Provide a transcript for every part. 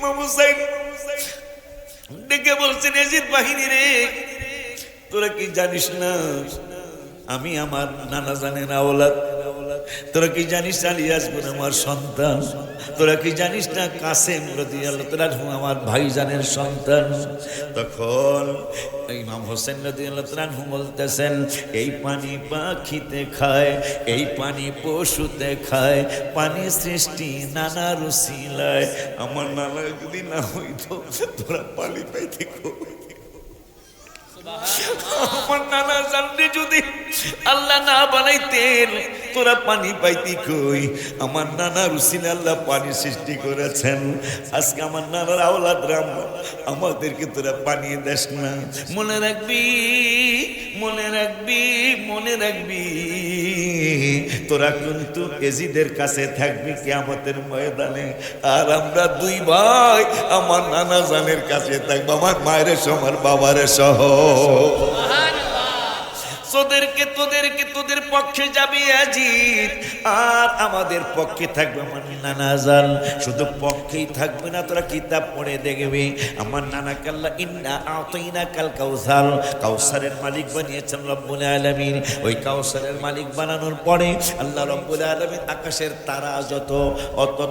ইমাম হুসাইন ডেকে বলছেন, এজিদ বাহিনী রে, তোরা কি জানিস না আমি আমার নানা জানের আওলাদ? তোরা কি জানিস আলী আসগুন আমার সন্তান? তোরা কি জানিস না কাসেম রাদিয়াল্লাহু তাআলা আমার ভাইজানের সন্তান? তখন ইমাম হোসেন রাদিয়াল্লাহু তাআলা বলতেছেন, এই পানি পাখিতে খায়, এই পানি পশুতে খায়, পানি সৃষ্টি নানা রুসিলায়, আমার নানা যদি না হইতো তোরা পানি পাইতে কই? আমার নানা জানলে যদি আল্লাহ না বানাইতেন তোরা পানি পাইতি কই? আমার নানার উসিলে আল্লাহ পানি সৃষ্টি করেছেন। আজকে আমার নানার আওলাদরা আমাদেরকে তোরা পানি দেস না। মনে রাখবি, মনে রাখবি, মনে রাখবি, তোরা কিন্তু এজিদের কাছে থাকবি কিয়ামতের ময়দানে, আর আমরা দুই ভাই আমার নানা জানের কাছে থাকবো, আমার মায়ের সহ আমার বাবার সহ। তোদের পক্ষে যাবে এজিদ, আর আমাদের পক্ষে থাকবে আমার নানা জান। শুধু পক্ষেই থাকবে না, তোরা কিতাব পড়ে দেখবি আমার নানা কাল্লা ইন্না আতাইনা কাল কাউসার, কাউসারের মালিক বানিয়েছেন রব্বুল আলামিন। ওই কাউসারের মালিক বানানোর পরে আল্লাহ রব্বুল আলামিন আকাশের তারা যত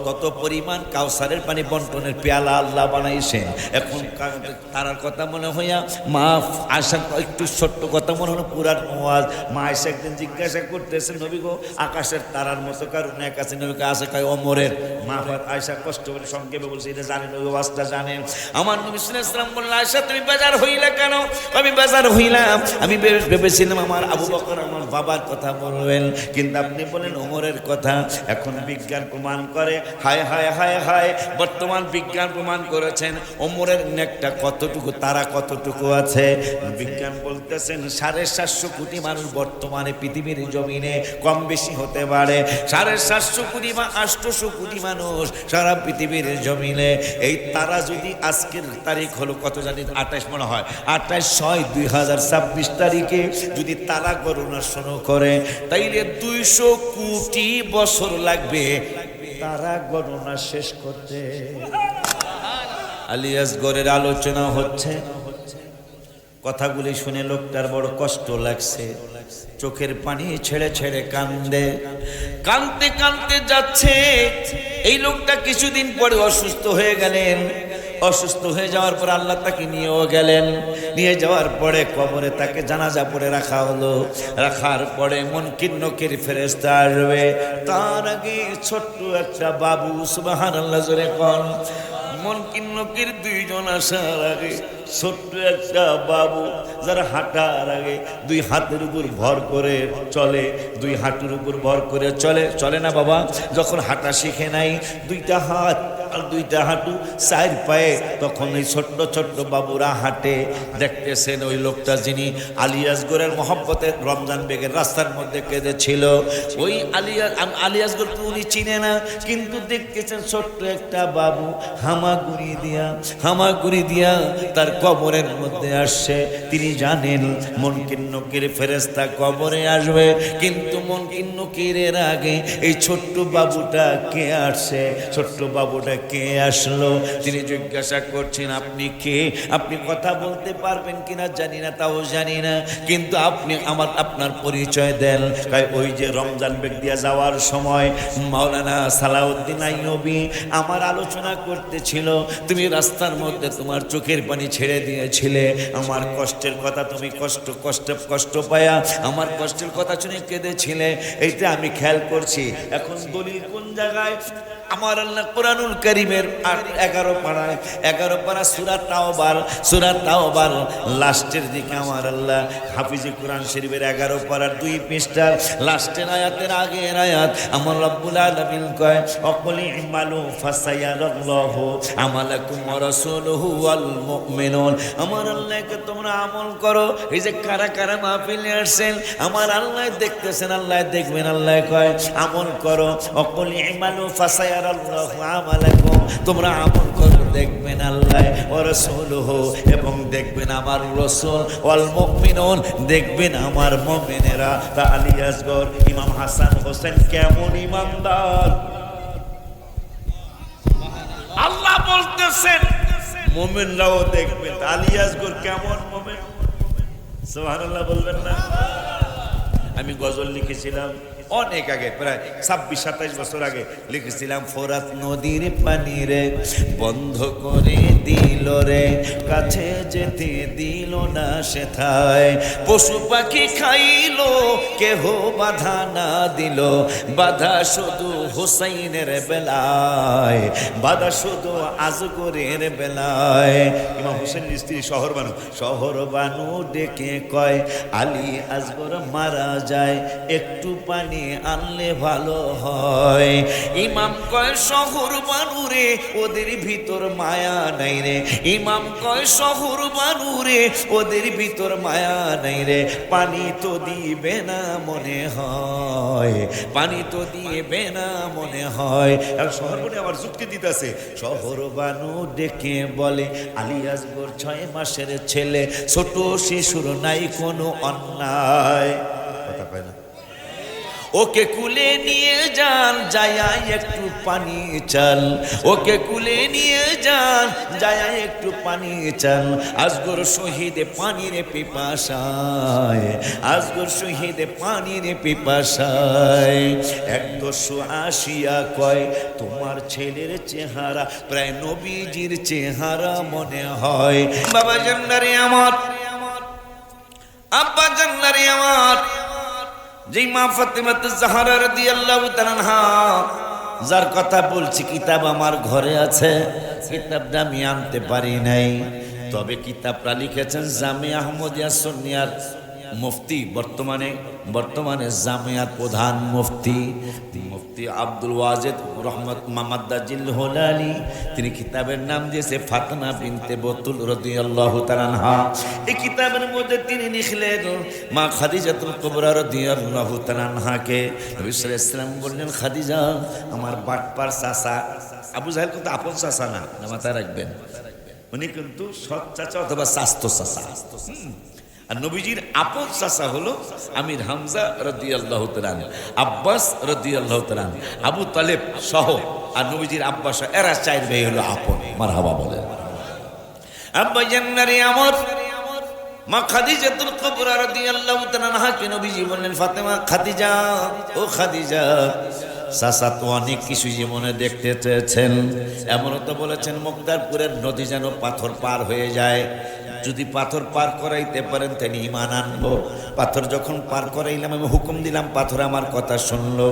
তত পরিমাণ কাউসারের পানি বন্টনের পেয়ালা আল্লাহ বানাইছেন। এখন তারার কথা মনে হইয়া মা আশা একটু ছোট্ট কথা মনে হলো পুরার ওয়াজ। মা আয়েশা একদিন জিজ্ঞাসা করতেছেন, নবী গো আকাশের তারার মতো কারণ এক আছে? নবীকে আছে কয় ওমরের। মা আয়েশা কষ্ট করে সংক্ষেপে বলছে, এটা জানেন ওই ওয়াজটা জানেন? আমার নবী সাল্লাল্লাহু আলাইহি ওয়াসাল্লাম বললেন, আয়েশা তুমি বেজার হইলা কেন? আমি বেজার হইলাম, আমি ভেবেছিলাম আমার আবু বকর আমার বাবার কথা বলবেন, কিন্তু আপনি বলেন ওমরের কথা। এখন বিজ্ঞান প্রমাণ করে, হায় হায় হায় হায়, বর্তমান বিজ্ঞান প্রমাণ করেছেন ওমরের নেকটা কতটুকু, তারা কতটুকু আছে। বিজ্ঞান বলতেছেন 750 কোটি মানুষ বর্তমানে পৃথিবীর জমিনে, কম বেশি হতে পারে 750 কোটি বা 800 কোটি মানুষ সারা পৃথিবীর জমিনে। এই তারা যদি আজকের তারিখ হলো কত জানি 28 মনে হয়, 28/6/2026 তারিখে যদি তারা গণনা শুরু করে, তাইলে 200 কোটি বছর লাগবে তারা গণনা শেষ করতে। আলী আসগরের আলোচনা হচ্ছে, কথাগুলি শুনে লোকটার বড় কষ্ট লাগছে, চোখের পানি ছেড়ে ছেড়ে কান্দে, কাঁদতে কাঁদতে যাচ্ছে। এই লোকটা কিছুদিন পরে অসুস্থ হয়ে গেলেন। অসুস্থ হয়ে যাওয়ার পর আল্লাহ তাকে নিয়েও গেলেন। নিয়ে যাওয়ার পরে কবরে তাকে জানাজা পড়ে রাখা হলো। রাখার পরে মুনকির নকির ফেরেশতা আসবে। তার আগে ছোট্ট একটা বাবু, সুবহানাল্লাহ জোরে কোন, মুনকির নকির দুইজন আসার আগে ছোট্ট একটা বাবু, যারা হাঁটার আগে দুই হাতের উপর ভর করে চলে, দুই হাঁটুর উপর ভর করে চলে, চলে না বাবা? যখন হাঁটা শিখে নাই, দুইটা হাত আর দুইটা হাঁটু চার পায়ে, তখন এই ছোট্ট ছোট্ট বাবুরা হাঁটে। দেখতেছেন ওই লোকটা যিনি আলী আসগরের মহব্বতের রমজান বেগের রাস্তার মধ্যে কেঁদেছিল, ওই আলী আসগরকে উনি চিনে না, কিন্তু দেখতেছেন ছোট্ট একটা বাবু হামাগুড়ি দিয়া তার কবরের মধ্যে আসছে। তিনি জানেন মুনকির নকির ফেরেশতা কবরে আসবে, কিন্তু মুনকির নকিরের আগে এই ছোট্ট বাবুটা কে আসছে, ছোট্ট বাবুটা কে আসলো? তিনি জিজ্ঞাসা করছেন, আপনি কে? আপনি কথা বলতে পারবেন কিনা জানি না, তাও জানি না, কিন্তু আপনি আপনার পরিচয় দেন। তাই ওই যে রমজান বেগ দিয়া যাওয়ার সময় মাওলানা সালাউদ্দিন আইয়ুবী আমার আলোচনা করতেছিল, তুমি রাস্তার মধ্যে তোমার চোখের পানি ছেড়ে দিয়েছিলে, আমার কষ্টের কথা তুমি কষ্ট পায়া আমার কষ্টের কথা শুনে কেঁদেছিলে, এইটা আমি খেয়াল করছি। এখন দলিল কোন জায়গায়? আমার আল্লাহ কোরআনুল কারীমের 11 পারা সূরা তাওবার লাস্টের দিকে আমার আল্লাহ হাফিজে কোরআন শরীফের 11 পারার 2 পৃষ্ঠার লাস্টের আয়াতের আগের আয়াত আমার রব্বুল আলামিন কয়, অকুলি ইমালু ফাসায়ারাল্লাহু আমালাকুম ওয়া রাসূলুহু ওয়াল মুমিনুন। আমার আল্লাহকে তোমরা আমল করো। এই যে কারা কারা মাহফিলে আসছেন, আমার আল্লাহ দেখতেছেন, আল্লাহ দেখবেন। আল্লাহ কয় আমল করো, অকুলি ইমালু ফাসায়ারাল্লাহু আমালাকুম, তোমরা আমল করো, দেখবেন আল্লাহ ওয়া রাসূলুহু, এবং দেখবেন আমার রাসূল, ওয়াল মুমিনুন, দেখবেন আমার মুমিনেরা। তা আলী আসগর ইমাম হাসান হোসেন কেমন ইমানদার! আল্লাহ বলতেছেন মুমিনরাও দেখবেন আলী আসগর কেমন মুমিন, সুবহানাল্লাহ বলবেন না? আমি গজল লিখেছিলাম অনেক আগে, প্রায় 26-27 বছর আগে লিখেছিলাম, ফোরাত নদীর পানি রে বন্ধ করে দিল রে, কাছে যেতে দিল না সেথায়, পশু পাখি খাইলো কেহ বাধা না দিল, বাধা শুধু হুসাইনের বেলায়, বাধা শুধু আজগরের বেলায়। ইমাম হোসেনের স্ত্রী শহর বানু ডেকে কয় আলী আসগর মারা যায়, একটু পানি আনলে ভালো হয়। ইমাম কয় শহর বানুরে ওদের ভিতর মায়া নাই রে, ইমাম কয় শহর বানুরে ওদের ভিতর মায়া নাই রে, পানি তো দিবে না মনে হয়, পানি তো দিবে না মনে হয়। আর শহর বানু আবার যুক্তি দিতেছে, শহর বানু ডেকে বলে আলী আসগর 6 মাসের ছেলে, ছোট শিশুর নাই কোনো অন্যায়, কথা কয় না, ওকে কুলে নিয়ে যান যায়া একটু পানি চাল, ওকে কুলে নিয়ে যান যায়া একটু পানি চাল, আসগর শহীদ পানির পিপাসায়, আসগর শহীদ পানির পিপাসায়। 110 আসিয়া কয় তোমার ছেলের চেহারা প্রায় নবীজির চেহারা মনে হয়। বাবা জান্নারে আমার, আব্বা জান্নারে আমার, যেই মা ফাতেমাতুজ জাহরা রাদিয়াল্লাহু তাআলা আনহা, যার কথা বলছি কিতাব আমার ঘরে আছে, কিতাবটা আমি আনতে পারি নাই, তবে কিতাবটা লিখেছেন জামিয়া আহমদিয়া সুন্নিয়ার মুফতি, বর্তমানে জামিয়ার প্রধান মুফতি আব্দুল ওয়াজেদ রহমত মামাদ্দাজিল হোলালি। তিনি কিতাবের নাম দিয়েছে ফাতেমা বিনতে বতুল রাদিয়াল্লাহু তাআলা আনহা। এই কিতাবের মধ্যে তিনি লিখলেন মা খাদিজাতুল কুবরা রাদিয়াল্লাহু তাআলা আনহাকে নবী সাল্লাল্লাহু আলাইহি ওয়াসাল্লাম বললেন, খাদিজা আমার বাটপার চাচা, আবু জাহেল কিন্তু আপন চাচা না, মাথায় রাখবেন, উনি কিন্তু সৎ চাচা অথবা স্বাস্থ্য চাচা। আর নবীজির আপন চাচা হলো আমির হামজা রাদিয়াল্লাহু তাআলা, আব্বাস রাদিয়াল্লাহু তাআলা, আবু তালেব সহ, আর নবীজির আব্বাস এরা 4 ভাই হলো আপন। মারহাবা বলেন। আব্বা জান্নারে আমার, মা খাদিজাতুল কুবরা রাদিয়াল্লাহু তাআলা আনহাকে নবীজি বললেন, ফাতেমা, খাদিজা, ও খাদিজা, চাচা তো অনেক কিছু জীবনে দেখতে চেয়েছেন, এমনও তো বলেছেন মুক্তারপুরের নদী যেন পাথর পার হয়ে যায়, যদি পাথর পার করাইতে পারেন তিনি ঈমান আনবো। পাথর যখন পার করাইলাম আমি হুকুম দিলাম, পাথর আমার কথা শুনলো।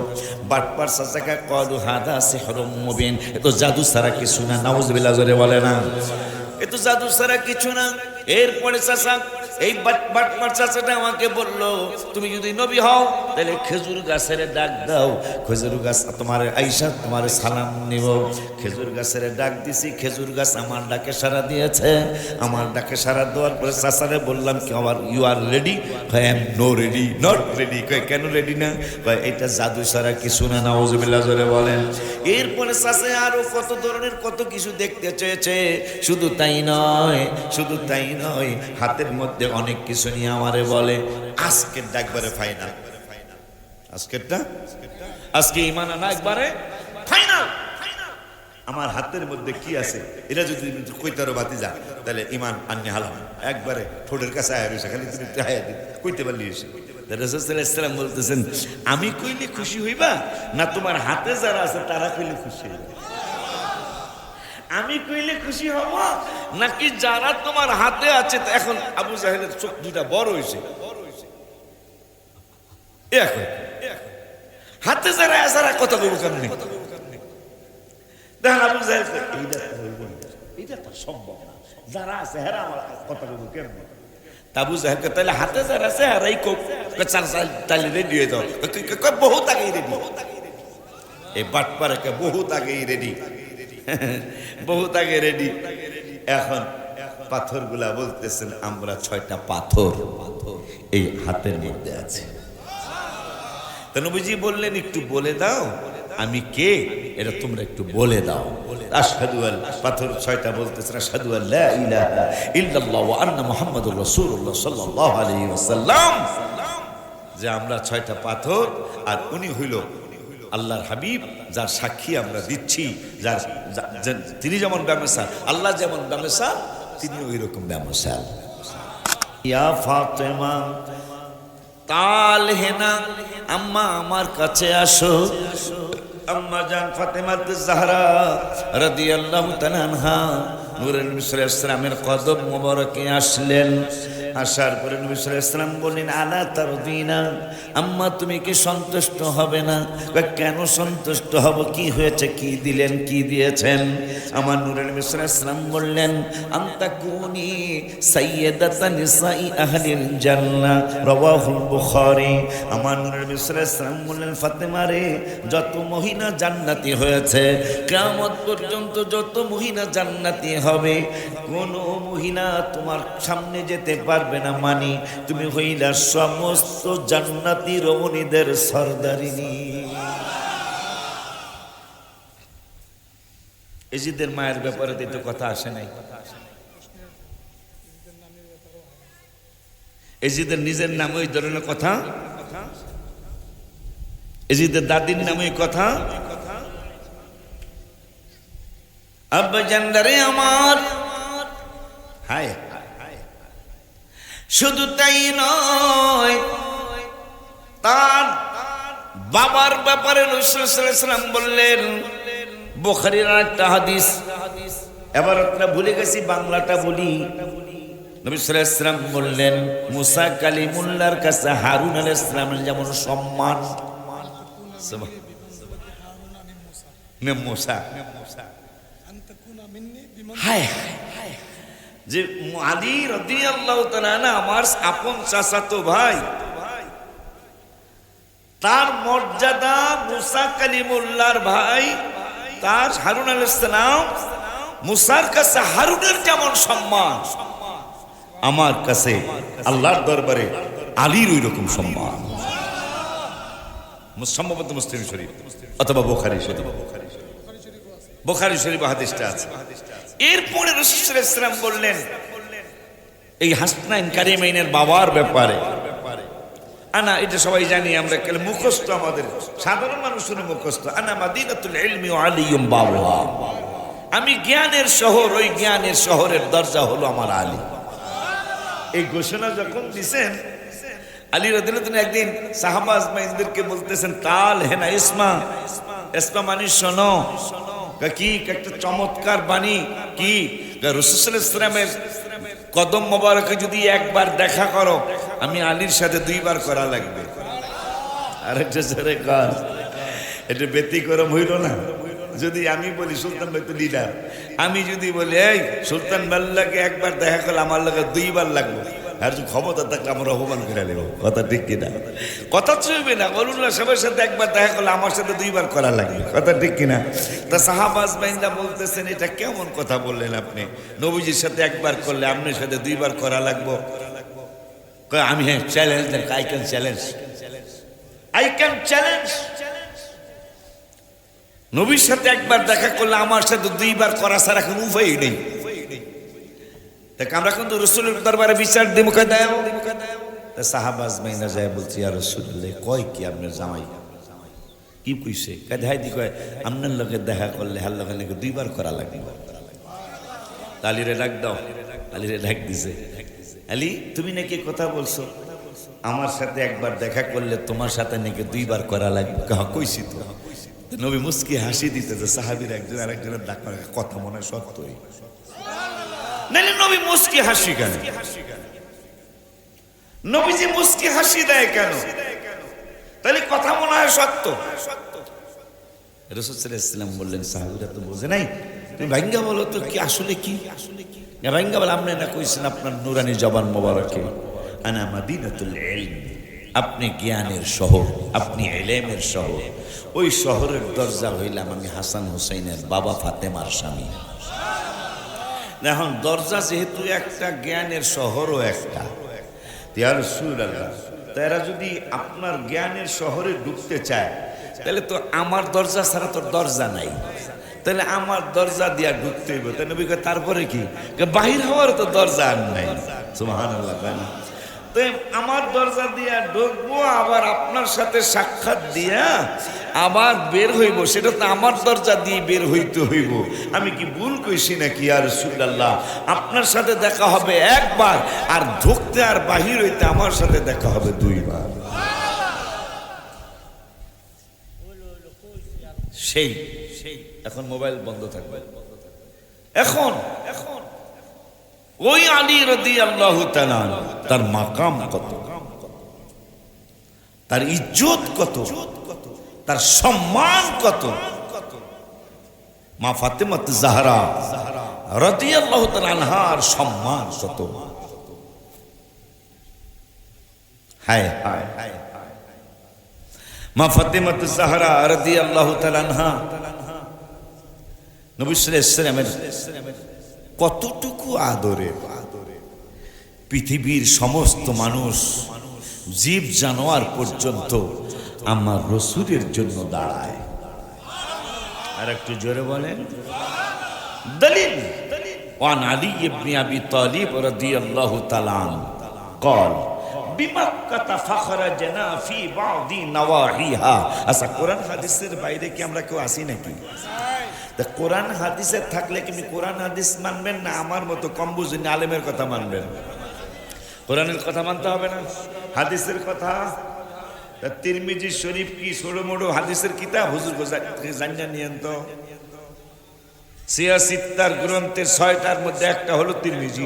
বাটপার চাচাকে কলু হাদা সিহরুম মুবিন, এ তো জাদু ছাড়া কিছু না, নাউজুবিল্লাহ জোরে বলে না, এ তো জাদু ছাড়া কিছু না। এরপরে চাচা, এই বাটপার চাচাটা আমাকে বললো, তুমি যদি নবী হও তাহলে খেজুর গাছের ডাক দাও, খেজুর গাছ তোমার আইসা তোমার সালাম নিব। খেজুর গাছের ডাক দিছি, খেজুর গাছ আমার ডাকে সাড়া দিয়েছে। আমার ডাকে সাড়া দেওয়ার পরে চাচারে বললাম কি আমার you are ready? I am no ready, not ready. কেন রেডি না? এটা জাদু ছাড়া কিছু না, নাউজুবিল্লাহ জোরে বলেন। এরপরে চাচা আরো কত ধরনের কত কিছু দেখতে চেয়েছে, শুধু তাই নয়, শুধু তাই নয়, হাতের মধ্যে অনেক কিছু নিয়ে আমারে বলে আজকের ডাকবারে ফাইনাল, আজকেরটা, আজকে ঈমান আনা একবারে ফাইনাল। আমার হাতের মধ্যে কি আছে এটা যদি কইতারো বাতিজা তাহলে ঈমান আন্নি হালাম, একবারে ঠোঁটের কাছে আয়া রয়েছে, খালি তুমি আয়া দিন কইতে পারলি এসে। রাসূল সাল্লাল্লাহু আলাইহি ওয়াসাল্লাম বলতেছেন, আমি কইলে খুশি হইবা না তোমার হাতে যারা আছে তারা কইলে খুশি হইবা? আমি কইলে খুশি হব নাকি যারা তোমার হাতে আছে? এখন আবু জাহেলের চোখ দুটা বড় হয়েছে, হাতে যারা যারা কথা কইব কেমনি? দেখেন আবু জাহেল এইটা তো সম্ভব না, যারা আছে হেরা আমার কথা কইব কেমনি? আবু জাহেলকে তাহলে হাতে যারা আছে হেরাই কোক তাহলে রেডি হয়ে যাও, বহুত আগেই রেডি। এই বাটপাড়াকে বহুত আগেই রেডি, বহুত আগে রেডি। এখন পাথরগুলা বলতেছেন আমরা 6টা পাথর এই হাতের মধ্যে আছে। তো নবীজি বললেন একটু বলে দাও আমি কে, এটা তোমরা একটু বলে দাও। আশহাদু আল, পাথর 6টা বলতেছেন আশহাদু আল্লা ইলাহা ইল্লাল্লাহ ওয়া আন্না মুহাম্মাদুর রাসূলুল্লাহ সাল্লাল্লাহু আলাইহি ওয়াসাল্লাম, যে আমরা 6টা পাথর আর উনি হইল আল্লাহর হাবিব যার সাক্ষী আমরা দিচ্ছি, তিনি যেমন বেমিসাল, আল্লাহ যেমন বেমিসাল, তিনি ওই রকম বেমিসাল। ইয়া ফাতেমা তাল হেনা, আম্মা আমার কাছে আসো। আম্মা জান ফাতেমা জাহরা রাদিয়াল্লাহু তাআলা আনহা নূরে নবী সাল্লাল্লাহু আলাইহি ওয়াসাল্লামের কদম মোবারকে আসলেন। আসার পরে নবী সাল্লাল্লাহু আলাইহি ওয়াসাল্লাম বললেন, আলা তারদিনা, আম্মা তুমি কি সন্তুষ্ট হবে না? কেন সন্তুষ্ট হব? কি হয়েছে? কি দিলেন, কি দিয়েছেন? আমার নূরে নবী সাল্লাল্লাহু আলাইহি ওয়াসাল্লাম বললেন, আনতা কুনি সাইয়্যিদাতান নিসাই আহলিল জান্নাহ, রাওয়াহুল বুখারী। আমার নূরে নবী সাল্লাল্লাহু আলাইহি ওয়াসাল্লাম বললেন, ফাতেমা রে, যত মহিলা জান্নাতি হয়েছে, কিয়ামত পর্যন্ত যত মহিলা জান্নাতি হবে, কোন মহিলা তোমার সামনে যেতে পারবে না। মানি তুমি হইলা সমস্ত জান্নাতি রমণীদের সরদারিনী। এজিদের মায়ের ব্যাপারে তো কথা আসে নাই। এজিদের নিজের নামে ওই ধরনের কথা, এজিদের দাদির নামে কথা। আব্বা জানদারে আমার, হায় শুধু তাই নয়, তার বাবার ব্যাপারে রাসূল সাল্লাল্লাহু আলাইহি ওয়াসাল্লাম বললেন, বুখারীর একটা হাদিস, এবার আপনারা ভুলে গেছি, বাংলাটা বলি। নবী সাল্লাল্লাহু আলাইহি ওয়াসাল্লাম বললেন, মুসা কালিমুল্লাহর কাছে হারুন আলাইহিস সালামের যেমন সম্মান, যে আলী রাদিয়াল্লাহু তাআলা আমার আপন চাচাতো ভাই, তার মর্যাদা মুসা কালিমুল্লাহর ভাই, তার হারুন আলাইহিস সালাম, মুসার কাছে হারুনের যেমন সম্মান, আমার কাছে আল্লাহর দরবারে আলীর ওই রকম সম্মান। সম্ভবত মুসলিম শরীফ অথবা বুখারী শরীফ, বুখারী শরীফ হাদিসটা আছে। এরপরে রাসূল সাল্লাল্লাহু আলাইহি ওয়াসাল্লাম বললেন এই হাসনাইন কারিমাইনের বাবার ব্যাপারে, আনা, এটা সবাই জানি আমরা, কেন মুখস্থ, আমাদের সাধারণ মানুষের মুখস্থ, আনা মাদিনাতুল ইলমি ওয়া আলিয়ুম বাবুহা, আমি জ্ঞানের শহর, ওই জ্ঞানের শহরের দরজা হলো আমার আলী। এই ঘোষণা যখন দিয়েছেন আলী রাদিয়াল্লাহু তাআলা, একদিন সাহাবা আজমাইনদেরকে বলতেছেন, তাল হেনা ইসমা, ইসমা মানে শোনো। কি একটা চমৎকার বাণী! কি রাসূল সাল্লাল্লাহু আলাইহি ওয়াসাল্লামের কদম মোবারকে যদি একবার দেখা করো, আমি আলীর সাথে দুইবার করা লাগবে। আরেকটা জোরে কাজ, এটা ব্যতিক্রম হইল না? যদি আমি বলি সুলতান ভাই তো লিডার, আমি যদি বলি এই সুলতান ভাইকে একবার দেখা করলে আমার লাগে দুইবার লাগবে, আর যদি ক্ষমতা থাকলে আমরা অপমান করে নেব। কথা ঠিক কিনা? কথা চলবে না। গরুল্লাহ সবার সাথে একবার দেখা করলে আমার সাথে দুইবার করা লাগবে। কথা ঠিক কিনা? তা সাহাবা আজমাইনরা বলতেছেন, এটা কেমন কথা বললেন আপনি? নবীজির সাথে একবার করলে আপনার সাথে দুইবার করা লাগবে। আমি হ্যাঁ challenge, I can challenge, I can challenge. নবীর সাথে একবার দেখা করলে আমার সাথে দুইবার করা ছাড়া কোনো উপায় নেই। আমরা কিন্তু রাসূলের দরবারে বিচার দিব, কয় দেব। সাহাবা আজমাইনরা যায় বলছি, ইয়া রাসূলুল্লাহ, কয় কি আপনার জামাই কি কইছে? কয় দেখাই দি, কয় আপনার লগে দেখা করলে হার লগে নাকি দুইবার করা লাগবে। আলীরে ডাক দাও। আলীরে ডাক দিছে, আলী তুমি নাকি কথা বলছো, আমার সাথে একবার দেখা করলে তোমার সাথে নাকি দুইবার করা লাগবে। কইছি তো। নবী মুস্কি হাসি দিতে, সাহাবীর একজন আরেকজনের ডাক কথা মনে হয় সত্যই। নাইলে নবী মুস্কি হাসি কেন? নবীজি মুস্কি হাসি দেয় কেন? তাহলে কথা মনে হয় সত্য। রাসূল সাল্লাল্লাহু আলাইহি ওয়াসাল্লাম বললেন, সাহাবীরা তো বোঝে নাই, তুমি ভাঙ্গা বলো তো কি আসলে কি? ভাঙ্গা বলে, আপনি না কইছেন আপনার নুরানি জবান মোবারকে, আনা মাদিনাতুল ইলম, আপনি জ্ঞানের শহর, আপনি ইলমের শহর। ওই শহরের দরজা হইলাম আমি হাসান হুসাইনের বাবা ফাতেমার স্বামী। এখন দরজা যেহেতু একটা, জ্ঞানের শহরও একটা। ইয়া রাসূলুল্লাহ, তারা যদি আপনার জ্ঞানের শহরে ঢুকতে চায়, তাহলে তো আমার দরজা ছাড়া তোর দরজা নাই, তাহলে আমার দরজা দিয়া ঢুকতে হইব। তাই নবী কয়, তারপরে কি? বাহির হওয়ার তো দরজা আর নাই। সুবহানাল্লাহ। তো আমার দরজা দিয়া ঢুকবো, আবার আপনার সাথে সাক্ষাৎ দিয়া আবার বের হইব, সেটা তো আমার দরজা দিয়ে বের হইতে হইব। আমি কি ভুল কইছি নাকি ইয়া রাসূলুল্লাহ? আপনার সাথে দেখা হবে একবার, আর ঢুকতে আর বাহির হইতে আমার সাথে দেখা হবে দুইবার। সেই এখন মোবাইল বন্ধ থাকবে। এখন ওই আলী রাদিয়াল্লাহু তাআলা তার মাকাম কত, তার ইজ্জত কত, তার সম্মান কত। মা ফাতেমা জাহরা রাদিয়াল্লাহু তাআলা আনহার সম্মান কত। হায় হায় হায়, মা ফাতেমা জাহরা রাদিয়াল্লাহু তাআলা আনহা নবী সাল্লাল্লাহু আলাইহি ওয়াসাল্লামের কতটুকু আদরে। পৃথিবীর সমস্ত মানুষ, জীব জানোয়ার পর্যন্ত আমার রাসূলের জন্য দাঁড়ায়। আর একটু জোরে বলেন দলিল। ওয়ান আলী ইবনে আবি তালিব রাদিয়াল্লাহু তাআলা আনহু قال বিমাক্কাতা ফাখরাজনা ফি বাদি নওয়াহিহা। আচ্ছা, কোরআন হাদিসের বাইরে কি আমরা কেউ আসি নাকি? তা কোরআন হাদিসে থাকলে কি কোরআন হাদিস মানবেন, না আমার মতো কম বুঝেন আলেমের কথা মানবেন? কোরআনের কথা মানতে হবে না, হাদিসের কথা। তিরমিজি শরীফ কি ছোট মোটো হাদিসের কিতাব? হুজুর জানিয়ে নিয়েন তো। সিয়াসিত্তার গ্রন্থের 6টার মধ্যে একটা হলো তিরমিজি।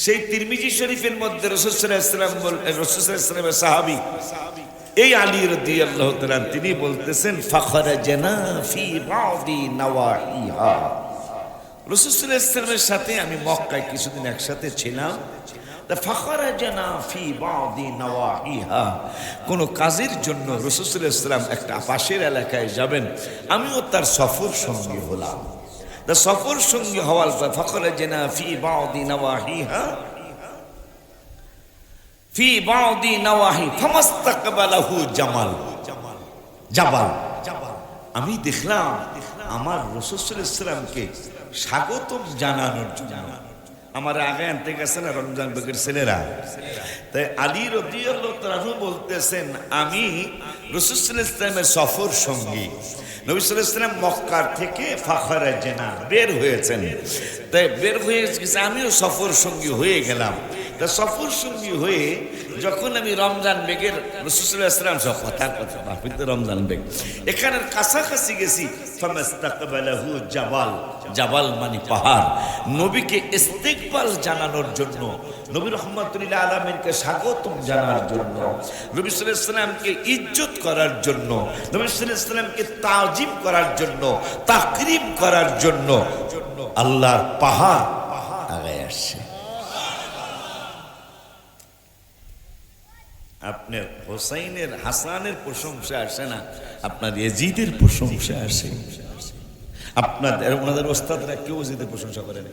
সেই তিরমিজি শরীফের মধ্যে রাসূল সাল্লাল্লাহু আলাইহি ওয়াসাল্লামের সাহাবী এই আলী রাদিয়াল্লাহু তাআলা তিনি বলতেছেন ফাখরাজনা ফি বাদি নওয়াহিহা। রাসূল সাল্লাল্লাহু আলাইহি ওয়াসাল্লামের সাথে আমি মক্কায় কিছুদিন একসাথে ছিলাম। ফাখরাজনা ফি বাদি নওয়াহিহা, কোন কাজের জন্য রাসূল সাল্লাল্লাহু আলাইহি ওয়াসাল্লাম একটা পাশের এলাকায় যাবেন, আমিও তার সফর সঙ্গী হলাম। সফর সঙ্গী হওয়ার পর ফাখরাজনা ফি বাদি নওয়াহিহা ফি বাদি নওয়াহি ফামাস্তাকবালাহু জাবাল। আমি দেখলাম আমার রাসূল সাল্লাল্লাহু আলাইহি ওয়াসাল্লামকে স্বাগতম জানানোর জন্য আমার আগে আনতে গেছে না রমজান বেগের ছেলেরা। তাই আলী রাদিয়াল্লাহু তাআলা বলতেছেন আমি রাসূল সাল্লাল্লাহু আলাইহি ওয়াসাল্লামের সফর সঙ্গী। নবী সাল্লাল্লাহু আলাইহি ওয়াসাল্লাম মক্কা থেকে ফাখরাজনা বের হয়েছেন, তাই বের হয়ে গেছে, আমিও সফর সঙ্গী হয়ে গেলাম। তা সফর সঙ্গী হয়ে যখন আমি রমজান বেগের রাসূল সাল্লাল্লাহু আলাইহি ওয়াসাল্লাম সব কথার কথা বাপিতে রমজান বেগ এখানের কাছাকাছি গেছি। ফামাস্তাকবালাহু জাবাল মানে পাহাড়। নবীকে ইস্তেকবাল জানানোর জন্য, নবী রাহমাতুল্লাহ আলামিনকে স্বাগতম জানার জন্য, নবী সাল্লাল্লাহু আলাইহি ওয়াসাল্লামকে ইজ্জত করার জন্য, নবী সাল্লাল্লাহু আলাইহি ওয়াসাল্লামকে তাজিম করার জন্য, তাকরীম করার জন্য আল্লাহর পাহাড় আগায় আসছে। আপনার হোসাইনের হাসানের প্রশংসা আসে না, আপনার ইয়াজিদের প্রশংসা আসে। আপনাদের ওনাদের ওস্তাদরা কেউ ইয়াজিদের প্রশংসা করে না।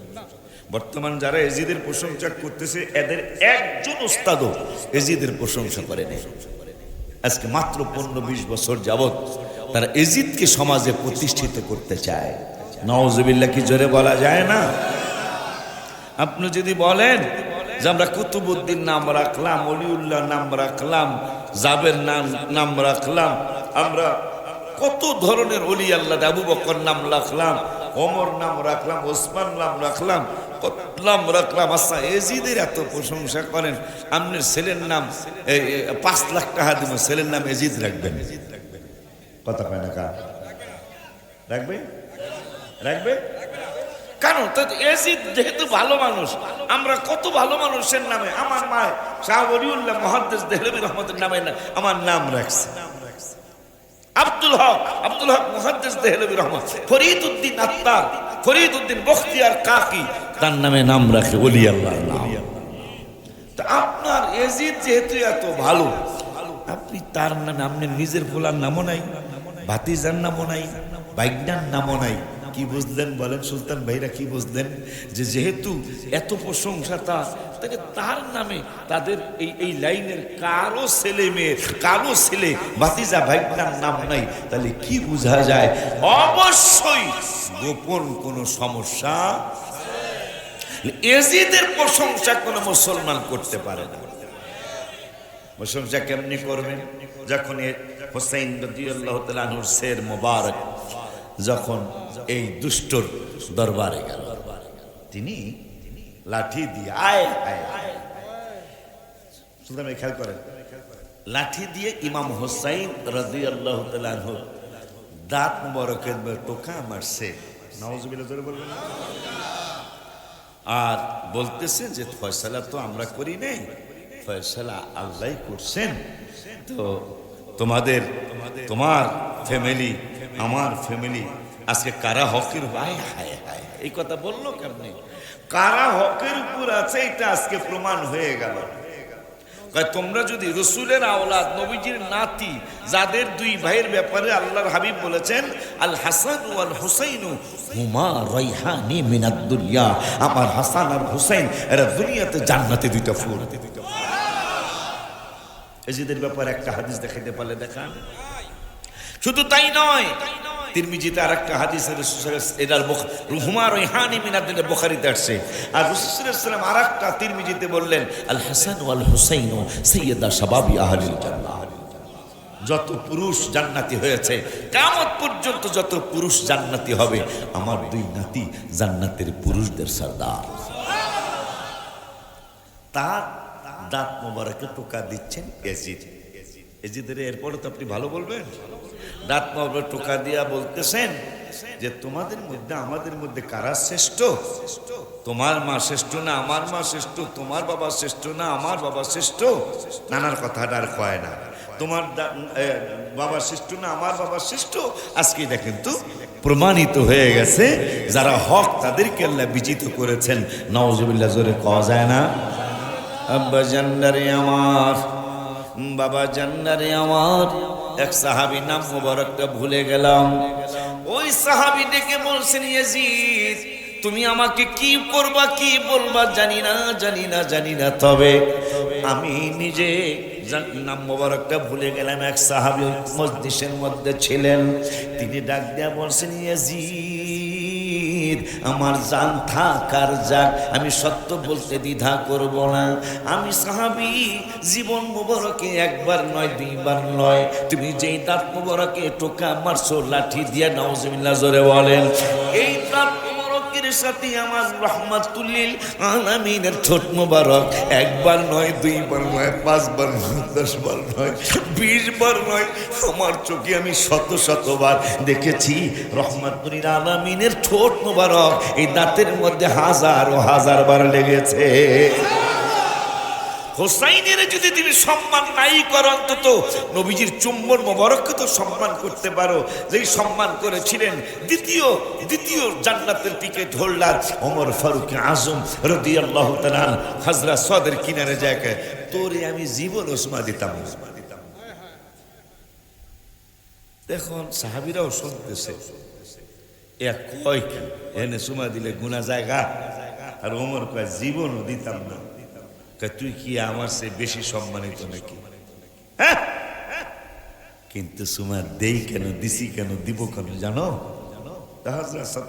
বর্তমান যারা ইয়াজিদের প্রশংসা করতেছে এদের একজন ওস্তাদও ইয়াজিদের প্রশংসা করে না। আজকে মাত্র 15-20 বছর যাবত তারা ইয়াজিদকে সমাজে প্রতিষ্ঠিত করতে চায়। নাউজুবিল্লাহ কি জোরে বলা যায় না? আপনি যদি বলেন যে আমরা কুতুবউদ্দিন নাম রাখলাম, ওলিউল্লাহ নাম রাখলাম, জাবের নাম রাখলাম, আমরা কত ধরনের ওলি আল্লাহ, আবু বকর নাম রাখলাম, ওমর নাম রাখলাম, ওসমান নাম রাখলাম, কত নাম রাখলাম। আচ্ছা, ইয়াজিদের এত প্রশংসা করেন, আপনার ছেলের নাম 5 লাখ টাকা দিব, ছেলের নাম ইয়াজিদ রাখবেন? কথা কয় না কা রাখবে? রাখবে কেন? ইয়াজিদ যেহেতু ভালো মানুষ, আমরা কত ভালো মানুষের নামে, আমার মা শাহ ওলিউল্লাহ মুহাদ্দিস দেহলভী রহমতের নামে আমার নাম রাখছে। আব্দুল হক মুহাদ্দিস দেহলভী রহমত, ফরিদউদ্দিন আত্তার, ফরিদউদ্দিন বখতিয়ার কাকি, তার নামে নাম রাখে ওলি আল্লাহর নাম। তা আপনার ইয়াজিদ যেহেতু এত ভালো, আপনি তার নামে, আপনি নিজের ফুলার নামও নাই, ভাতিজার নামও নাই, বাইকনার নামও নাই। কি বুঝলেন বলেন সুলতান ভাইরা? কি বুঝলেন যে যেহেতু এত প্রশংসা তাকে তার নামে তাদের এই লাইনের কারো ছেলে মেয়ে, কারো ছেলে ভাতিজা ভাইকনার নাম নাই, তাহলে কি বোঝা যায়? অবশ্যই গোপন কোন সমস্যা। ইয়াজিদের প্রশংসা কোন মুসলমান করতে পারে না। প্রশংসা কেমনি করবেন? যখন হোসেন রাদিয়াল্লাহু তাআলা আনহুর শের মোবারক যখন এই দুষ্টর দরবারে গেল, তিনি লাঠি দিয়ে সুলতান ভাই খেয়াল করেন, লাঠি দিয়ে ইমাম হোসাইন রাদিয়াল্লাহু তাআলা আনহু দাঁত মোবারকের টোকা মারছে। নাউজুবিল্লাহ জোরে বলবেন। আর বলতেছে যে ফয়সালা তো আমরা করি নাই, ফয়সালা আল্লাহ করছেন। তো তোমার ফ্যামিলি আমার ফ্যামিলি আজকে কারা হকের হায় হায় হায়, এই কথা বললো কেমনি? কারা হকের উপর আছে এটা আজকে প্রমাণ হয়ে গেল। তোমরা যদি রসুলের আওলাদ নবীজির নাতি, যাদের দুই ভাইয়ের ব্যাপারে আল্লাহর হাবিব বলেছেন আল হাসান ওয়াল হুসাইন হুমা রাইহানি মিনাদ দুনিয়া, আমার হাসান আর হুসাইন এরা দুনিয়াতে জান্নাতে দুইটা ফুল। এজিদের ব্যাপারে একটা হাদিস দেখাইতে পারলে দেখান। শুধু তাই নয়, তিরমিজিতে আরেকটা হাদিস এটার হুমা রাইহানি মিনাদ দুনিয়া বুখারীতে আসছে। আর রাসূল সাল্লাল্লাহু আলাইহি ওয়াসাল্লাম আরেকটা তিরমিজিতে বললেন আল হাসান ওয়াল হুসাইন সাইয়্যিদা শাবাবি আহলিল জান্নাহ। যত পুরুষ জান্নাতি হয়েছে, কিয়ামত পর্যন্ত যত পুরুষ জান্নাতি হবে, আমার দুই নাতি জান্নাতের পুরুষদের সরদার। তার দাঁত মোবারকে টোকা দিচ্ছেন এজিদ। এজিদের এরপরে তো আপনি ভালো বলবেন। দাঁত মোবারকে টোকা দিয়া বলতেছেন যে তোমাদের মধ্যে আমাদের মধ্যে কারা শ্রেষ্ঠ? তোমার মা শ্রেষ্ঠ না আমার মা শ্রেষ্ঠ? তোমার বাবা শ্রেষ্ঠ না আমার বাবা শ্রেষ্ঠ? নানার কথাটা আর কয় না। তোমার বাবা শ্রেষ্ঠ না আমার বাবা শ্রেষ্ঠ? আজকে এটা কিন্তু প্রমাণিত হয়ে গেছে, যারা হক তাদেরকে আল্লাহ বিজিত করেছেন। নাউজুবিল্লাহ জোরে কওয়া যায় না? আব্বা জান্নারে আমার, বাবা জান্নারে আমার। এক সাহাবী নাম মোবারকটা ভুলে গেলাম। ওই সাহাবী ডেকে বলছেন ইয়াজিদ তুমি আমাকে কি করবা কি বলবা জানি না জানি না জানি না, তবে আমি নিজে নাম মোবারকটা ভুলে গেলাম। এক সাহাবী মজলিসের মধ্যে ছিলেন, তিনি ডাক দেয়া বলছেন ইয়াজিদ আমার জান থাক আর যাক, আমি সত্য বলতে দ্বিধা করব না। আমি সাহাবী, জীবন মোবারকে একবার নয় দুইবার নয়, তুমি যেই দাঁত মোবারকে টোকা মারছো লাঠি দিয়ে, নাউজুবিল্লাহ জোরে বলেন, এই দাঁত সাথে আমার রাহমাতুল লিল আলামিনের ঠোঁট মোবারক একবার নয় দুইবার নয় 5 বার নয় 10 বার নয় 20 বার নয়, আমার চোখে আমি শত শতবার দেখেছি রাহমাতুল লিল আলামিনের ঠোঁট মোবারক এই দাঁতের মধ্যে হাজার ও হাজার বার লেগেছে। হোসাইনের যদি তুমি সম্মান নাই করো, অন্তত নবীজির চুম্বন মোবারককে তো সম্মান করতে পারো, যেই সম্মান করেছিলেন দ্বিতীয় জান্নাতের টিকিট হোল্ডার ওমর ফারুক আজম রাদিয়াল্লাহু তাআলা হযরত সাদের কিনারে জায়গায়, তোরে আমি জীবন ওসমা দিতাম। দেখুন সাহাবীরাও শুনতেছে, এক কয় কি এনে সুমা দিলে গুনাহ জায়গা, আর ওমর কয় জীবনও দিতাম না। তুই কি আমার সে বেশি সম্মানিত নাকি? কিন্তু সুমা দেই কেন, দিছি কেন, দিব কেন জানো?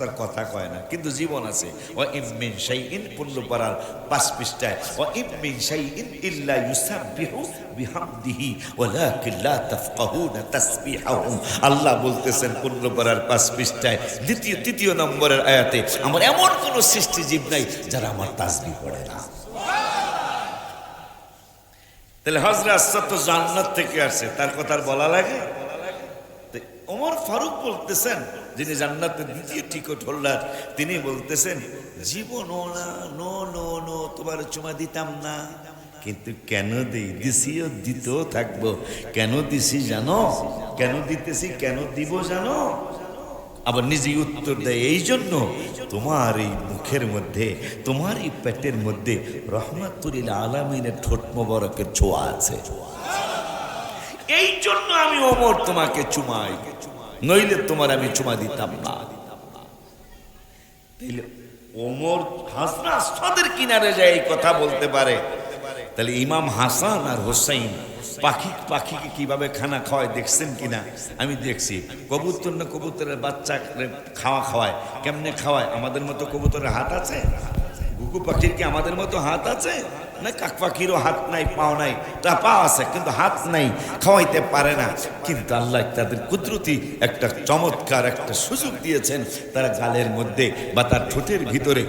তার কথা কয় না, কিন্তু জীবন আছে। ও ইমিন শাইইন 15 পারার 5 পৃষ্ঠায়, ও ইমিন শাইইন ইল্লা ইউসাব্বিহু বিহামদিহি ওয়ালাকিন লা তাফকাহুনা তাসবিহাহুম। আল্লাহ বলতেছেন 15 পারার 5 পৃষ্ঠায় তৃতীয় নম্বরের আয়াতে, আমার এমন কোন সৃষ্টি জীব নাই যারা আমার তাসবিহ পড়ে না। তাহলে হযরত আসসাদ তো জান্নাত থেকে আসছে, তার কথা আর বলা লাগে? ওমর ফারুক বলতেছেন, যিনি জান্নাতের দ্বিতীয় টিকিট হোল্ডার, তিনি বলতেছেন জীবনও না, নো নো নো তোমার চুমা দিতাম না। কিন্তু কেন দিই, দিছিও দিতেও থাকবো। কেন দিছি জানো? কেন দিতেছি, কেন দিব জানো? আবার নিজেই উত্তর দেয়, এই জন্য তোমার এই মুখের মধ্যে, তোমার এই পেটের মধ্যে রাহমাতুল লিল আলামিনের ঠোঁট মোবারকের ছোঁয়া আছে, এই জন্য আমি ওমর তোমাকে চুমাই, নইলে তোমার আমি চুমা দিতাম না। ওমর হযরত সাদের কিনারে যায় এই কথা বলতে পারে। তাহলে ইমাম হাসান আর হোসাইন পাখিকে কিভাবে খানা খাওয়ায় দেখছেন কিনা? আমি দেখছি। কবুতর না কবুতরের বাচ্চা খাওয়ায়, কেমনে খাওয়ায়? আমাদের মতো কবুতরের হাত আছে? ঘুঘু পাখির কি আমাদের মতো হাত আছে? না, কাক পাখিরও হাত নাই, পাও নাই, তা পা আছে কিন্তু হাত নাই, খাওয়াইতে পারে না। কিন্তু আল্লাহ তাদের কুদরতি একটা চমৎকার একটা সুযোগ দিয়েছেন, তারা গালের মধ্যে বা তার ঠোঁটের ভিতরে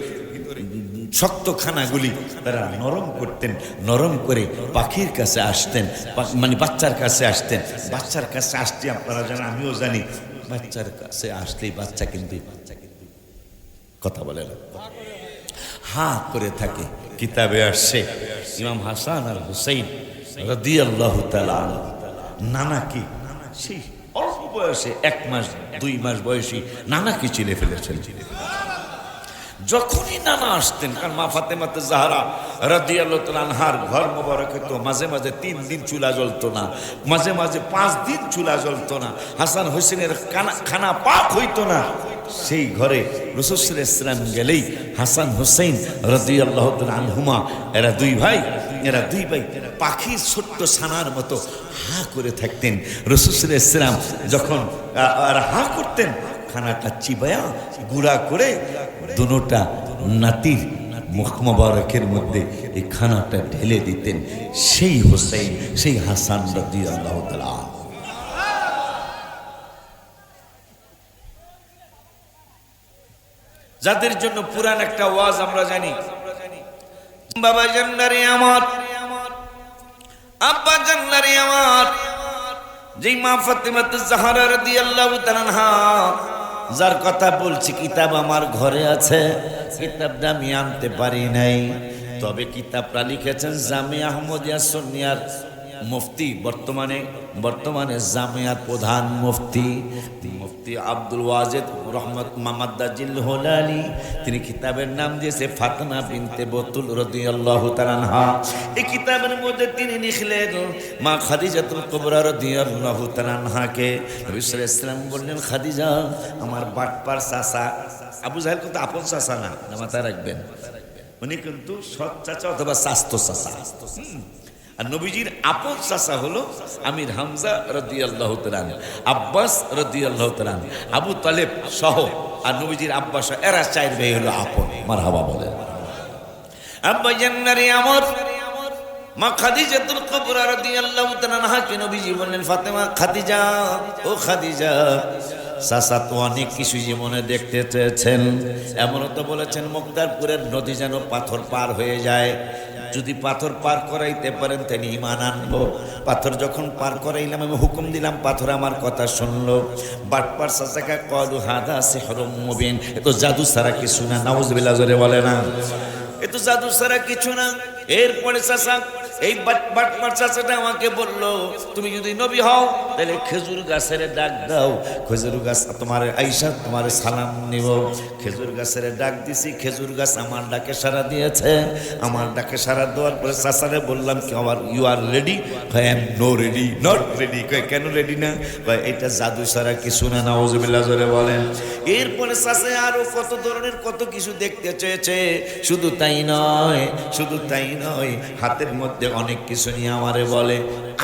শক্ত খানাগুলি তারা নরম করতেন, নরম করে পাখির কাছে আসতেন, মানে বাচ্চার কাছে আসতেন। বাচ্চার কাছে আসতে আপনারা জানেন, আমিও জানি, বাচ্চার কাছে আসলেই বাচ্চা কিন্তু কথা বলে না, হা করে থাকে। কিতাবে আসছে ইমাম হাসান আর হুসাইন রাদিয়াল্লাহু তাআলা নানাকে সেই অল্প বয়সে 1 মাস 2 মাস বয়সী নানাকে চিনে ফেলেছেন। যখনই নানা আসতেন, কারণ মা ফাতেমাতে জাহরা রাদিয়াল্লাহু তাআলা আনহার ঘর মোবারকে তো মাঝে মাঝে 3 দিন চুলা জ্বলতো না, মাঝে মাঝে 5 দিন চুলা জ্বলতো না, হাসান হোসেনের খানা পাক হইতো না। সেই ঘরে রাসূল সাল্লাল্লাহু আলাইহি ওয়াসাল্লাম গেলেই হাসান হোসেন রাদিয়াল্লাহু তাআলা আনহুমা এরা দুই ভাই পাখির ছোট্ট ছানার মতো হা করে থাকতেন। রাসূল সাল্লাল্লাহু আলাইহি ওয়াসাল্লাম যখন হা করতেন, খানাটা চিবায়া গুঁড়া করে দুনোটা নাতির মুখ মোবারকের মধ্যে এই খানাটা ঢেলে দিতেন। সেই হোসেন, সেই হাসান রাদিয়াল্লাহু তাআলা। যাদের জন্য পুরান একটা ওয়াজ আমরা জানি, বাবা জান্নারে আমার, আব্বা জান্নারে আমার, যেই মা ফাতেমাতুজ জাহরা রাদিয়াল্লাহু তাআলা আনহা, যার কথা বলছি, কিতাব আমার ঘরে আছে, কিতাবটা আমি আনতে পারি নাই, তবে কিতাবটা লিখেছেন জামিয়া আহমদিয়া সুন্নিয়ার মুফতি, বর্তমানে জামিয়ার প্রধান মুফতি আব্দুল ওয়াজেদ রহমত মামাদ্দাজিল হোলালি। তিনি কিতাবের নাম দিয়েছে ফাতেমা বিনতে বতুল রাদিয়াল্লাহু তাআলা আনহা। এই কিতাবের মধ্যে তিনি লিখলেন মা খাদিজাতুল কুবরা রাদিয়াল্লাহু তাআলা আনহাকে নবী সাল্লাল্লাহু আলাইহি ওয়াসাল্লাম বললেন, খাদিজা আমার বাটপার চাচা, আবু জাহেল কিন্তু আপন চাচা না, মাথায় রাখবেন, উনি কিন্তু সৎ চাচা অথবা স্বাস্থ্য চাচা। আর নবীজির আপন চাচা হলো আমির হামজা রাদিয়াল্লাহু তাআলা, আব্বাস রাদিয়াল্লাহু তাআলা, আবু তালেব সহ, আর নবীজির আব্বাস, এরা 4 ভাই হলো আপন। মারহাবা বলেন। আব্বা জান্নারে আমার, মা খাদিজাতুল কুবরা রাদিয়াল্লাহু তাআলা আনহাকে নবীজি বললেন, ফাতেমা, খাদিজা, ও খাদিজা, চাচা তো অনেক কিছু জীবনে দেখতে চেয়েছেন, এমনও তো বলেছেন মুক্তারপুরের নদী যেন পাথর পার হয়ে যায়, যদি পাথর পার করাইতে পারেন তিনি ঈমান আনবো। পাথর যখন পার করাইলাম, আমি হুকুম দিলাম, পাথর আমার কথা শুনলো। বাটপার চাচাকে ক্বালু হাদা সিহরুম মুবিন, এ তো জাদু ছাড়া কিছু না। নাউযুবিল্লাহ, জোরে বলে না, এ তো জাদু ছাড়া কিছু না। এরপরে চাচা, এই বাটপার চাচাটা আমাকে বললো, তুমি যদি নবী হও তাহলে খেজুর গাছের ডাক দাও, খেজুর গাছ তোমার আইসা তোমার সালাম নিব। খেজুর গাছের ডাক দিছি, খেজুর গাছ আমার ডাকে সাড়া দিয়েছে। আমার ডাকে সাড়া দেওয়ার পরে চাচারে বললাম, কি আমার you are ready? I am no ready, not ready. কেন রেডি না? এটা জাদু ছাড়া কিছু না। নাউযুবিল্লাহ, জোরে বলেন। এরপরে চাচা আরো কত ধরনের কত কিছু দেখতে চেয়েছে। শুধু তাই নয়, হাতের মধ্যে অনেক কিছু নিয়ে আমারে বলে,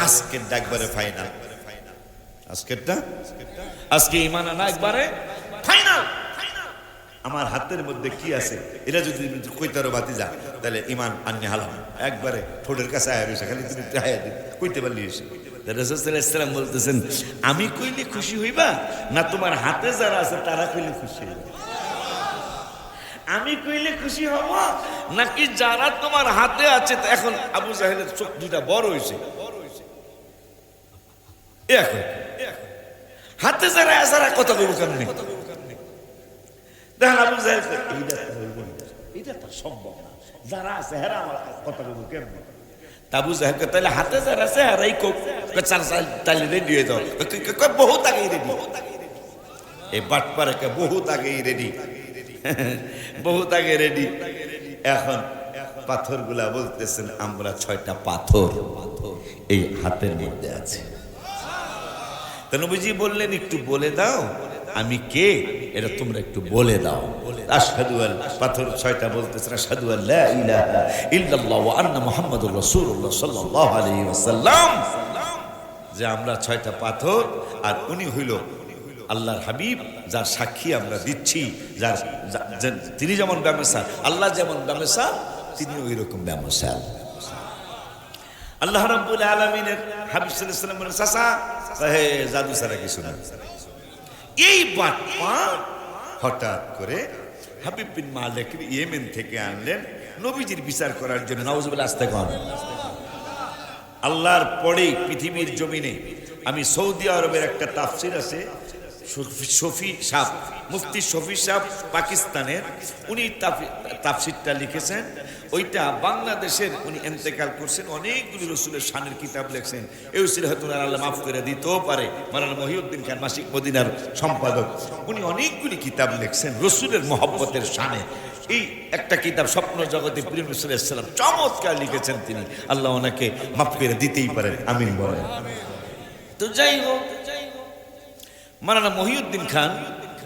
আজকের ডাকবারে ফাইনাল, আজকে ঈমান আনা একবারে ফাইনাল। আমার হাতের মধ্যে কি আছে এটা যদি কইতারো বাতিজা, তাহলে ঈমান আন্নি হালাম। একবারে ঠোঁটের কাছে আয়া রয়েছে, খালি তুমি কইতে পারলি এসে। রাসূল সাল্লাল্লাহু আলাইহি ওয়াসাল্লাম বলতেছেন, আমি কইলে খুশি হইবা না তোমার হাতে যারা আছে তারা কইলে খুশি হইবা? আমি কইলে খুশি হব নাকি যারা তোমার হাতে আছে? এখন আবু জাহেলের চোখ দুটা বড় হয়েছে, হাতে যারা আসারা কথা কইব কেমনে? দেখেন আবু জাহেল, এইটা তো সম্ভব না, যারা আছে হেরা আমার কথা কইব কেমনে? আবু জাহেলকে তাহলে হাতে যারা আছে হেরাই কোক, তাহলে রেডি হয়ে যাও। বহুত আগেই রেডি, এই বাটপাড়াকে বহুত আগেই রেডি, বহুত আগে রেডি। এখন পাথরগুলা বলতেছেন, আমরা 6টা পাথর এই হাতের মধ্যে আছে। তো নবীজি বললেন, একটু বলে দাও আমি কে, এটা তোমরা একটু বলে দাও। আশহাদু আল, পাথর 6টা বলতেছেন, আশহাদু আল্লা ইলাহা ইল্লাল্লাহ ওয়া আন্না মুহাম্মাদুর রাসূলুল্লাহ সাল্লাল্লাহু আলাইহি ওয়াসাল্লাম, যে আমরা 6টা পাথর আর উনি হইল আল্লাহর হাবিব যার সাক্ষী আমরা দিচ্ছি, তিনি যেমন বেমিসাল, আল্লাহ যেমন বেমিসাল, তিনি ওই রকম বেমিসাল। আল্লাহ রাব্বুল আলামিনের হাবিব সাল্লাল্লাহু আলাইহি ওয়াসাল্লাম বলেন, চাচা হে জাদু ছাড়া কিছু না। এই বাটপা হঠাৎ করে হাবিব বিন মালিক ইয়েমেন থেকে আনলেন নবীজির বিচার করার জন্য। নাউজুবিল্লাহ, আস্তাগফিরুল্লাহ। আল্লাহর পরেই পৃথিবীর জমিনে আমি সৌদি আরবের একটা তাফসির আছে, শফি সাহ, মুফতি শফি সাহ পাকিস্তানের, উনি তাফসিরটা লিখেছেন। ওইটা বাংলাদেশের উনি ইন্তেকাল করছেন, অনেকগুলি রসুলের শানের কিতাব লিখছেন। এই ছিল হয়তো আল্লাহ মাফ করে দিতেও পারে, মাওলানা মহিউদ্দিন খান মাসিক মদিনার সম্পাদক, উনি অনেকগুলি কিতাব লিখছেন রসুলের মহব্বতের শানে। এই একটা কিতাব স্বপ্ন জগতে প্রিয় রাসূল সাল্লাল্লাহু আলাইহি ওয়াসাল্লাম চমৎকার লিখেছেন তিনি, আল্লাহ ওনাকে মাফ করে দিতেই পারেন, আমিন বলেন। তো যাই হোক, মাওলানা মহিউদ্দিন খান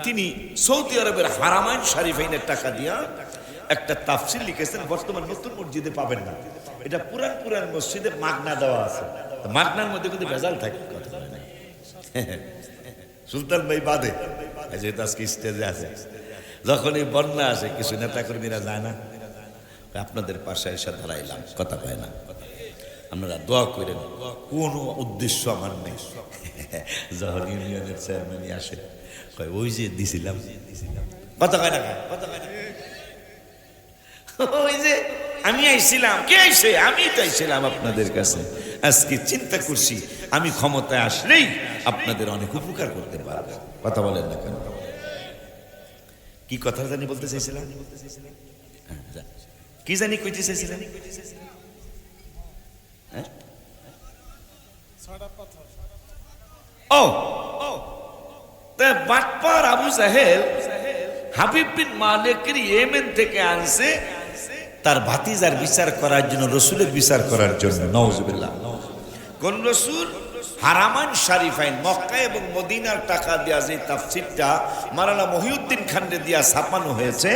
তিনি সৌদি আরবের হারামাইন শরীফাইনের টাকা দিয়া একটা তাফসির লিখেছেন। বর্তমান নতুন মসজিদে পাবেন না, এটা পুরান মসজিদে মাগনা দেওয়া আছে। মাগনার মধ্যে কিন্তু ভেজাল থাকে, কথা বলে না সুলতান ভাই বাদে, যেহেতু আজকে স্টেজে আছে, যখনই বন্যা আসে কিছু নেতা কর্মীরা যায় না, আপনাদের পাশে এসে দাঁড়াইলাম, কথা পায় না, আপনারা দোয়া করেন, কোনো উদ্দেশ্য আমার নেই। যখন ইউনিয়নের চেয়ারম্যানই আসে, ওই যে দিছিলাম, কথা কয় না, কথা কয় না, ওই যে আমি আইছিলাম, কে আইছে? আমি তো আইছিলাম আপনাদের কাছে। আজকে চিন্তা করছি আমি ক্ষমতায় আসলেই আপনাদের অনেক উপকার করতে পারবো, কথা বলেন না কেন? কি কথা জানি বলতে চাইছিলাম, কি জানি কইতে চাইছিলাম, ও বাটপার আবু জাহেল হাবিব বিন মালিকের ইয়েমেন থেকে আনছে তার ভাতিজার বিচার করার জন্য, রসুলের বিচার করার জন্য। নাউজুবিল্লাহ। কোন রসুল? হারামাইন শরীফাইন, মক্কা এবং মদিনার টাকা দেয়া যে তাফসিরটা মাওলানা মহিউদ্দিন খানরে দিয়া ছাপানো হয়েছে,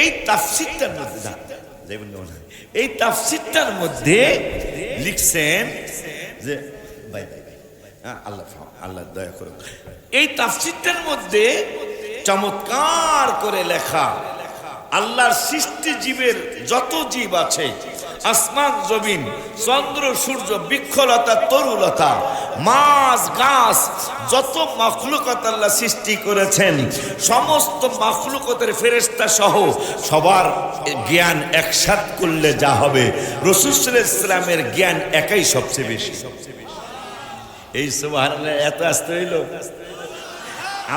এই তাফসিরটার মধ্যে এই তাফসিরটার মধ্যে লিখছেন যে আল্লাহ দয়া করুন, এই তাফসিরটার মধ্যে চমৎকার করে লেখা আল্লাহর সৃষ্টি জীবের যত জীব আছে, আসমান জমিন, চন্দ্র সূর্য, বৃক্ষলতা তরুলতা, মাছ গাছ, যত মাখলুকাত আল্লাহ সৃষ্টি করেছেন, সমস্ত মাখলুকাতের ফেরেশতা সহ সবার জ্ঞান একসাথ করলে যা হবে, রাসূল সাল্লাল্লাহু আলাইহি ওয়াসাল্লামের জ্ঞান একাই সবচেয়ে বেশি। এই সুবহানাল্লাহ, এত আসতে হইল।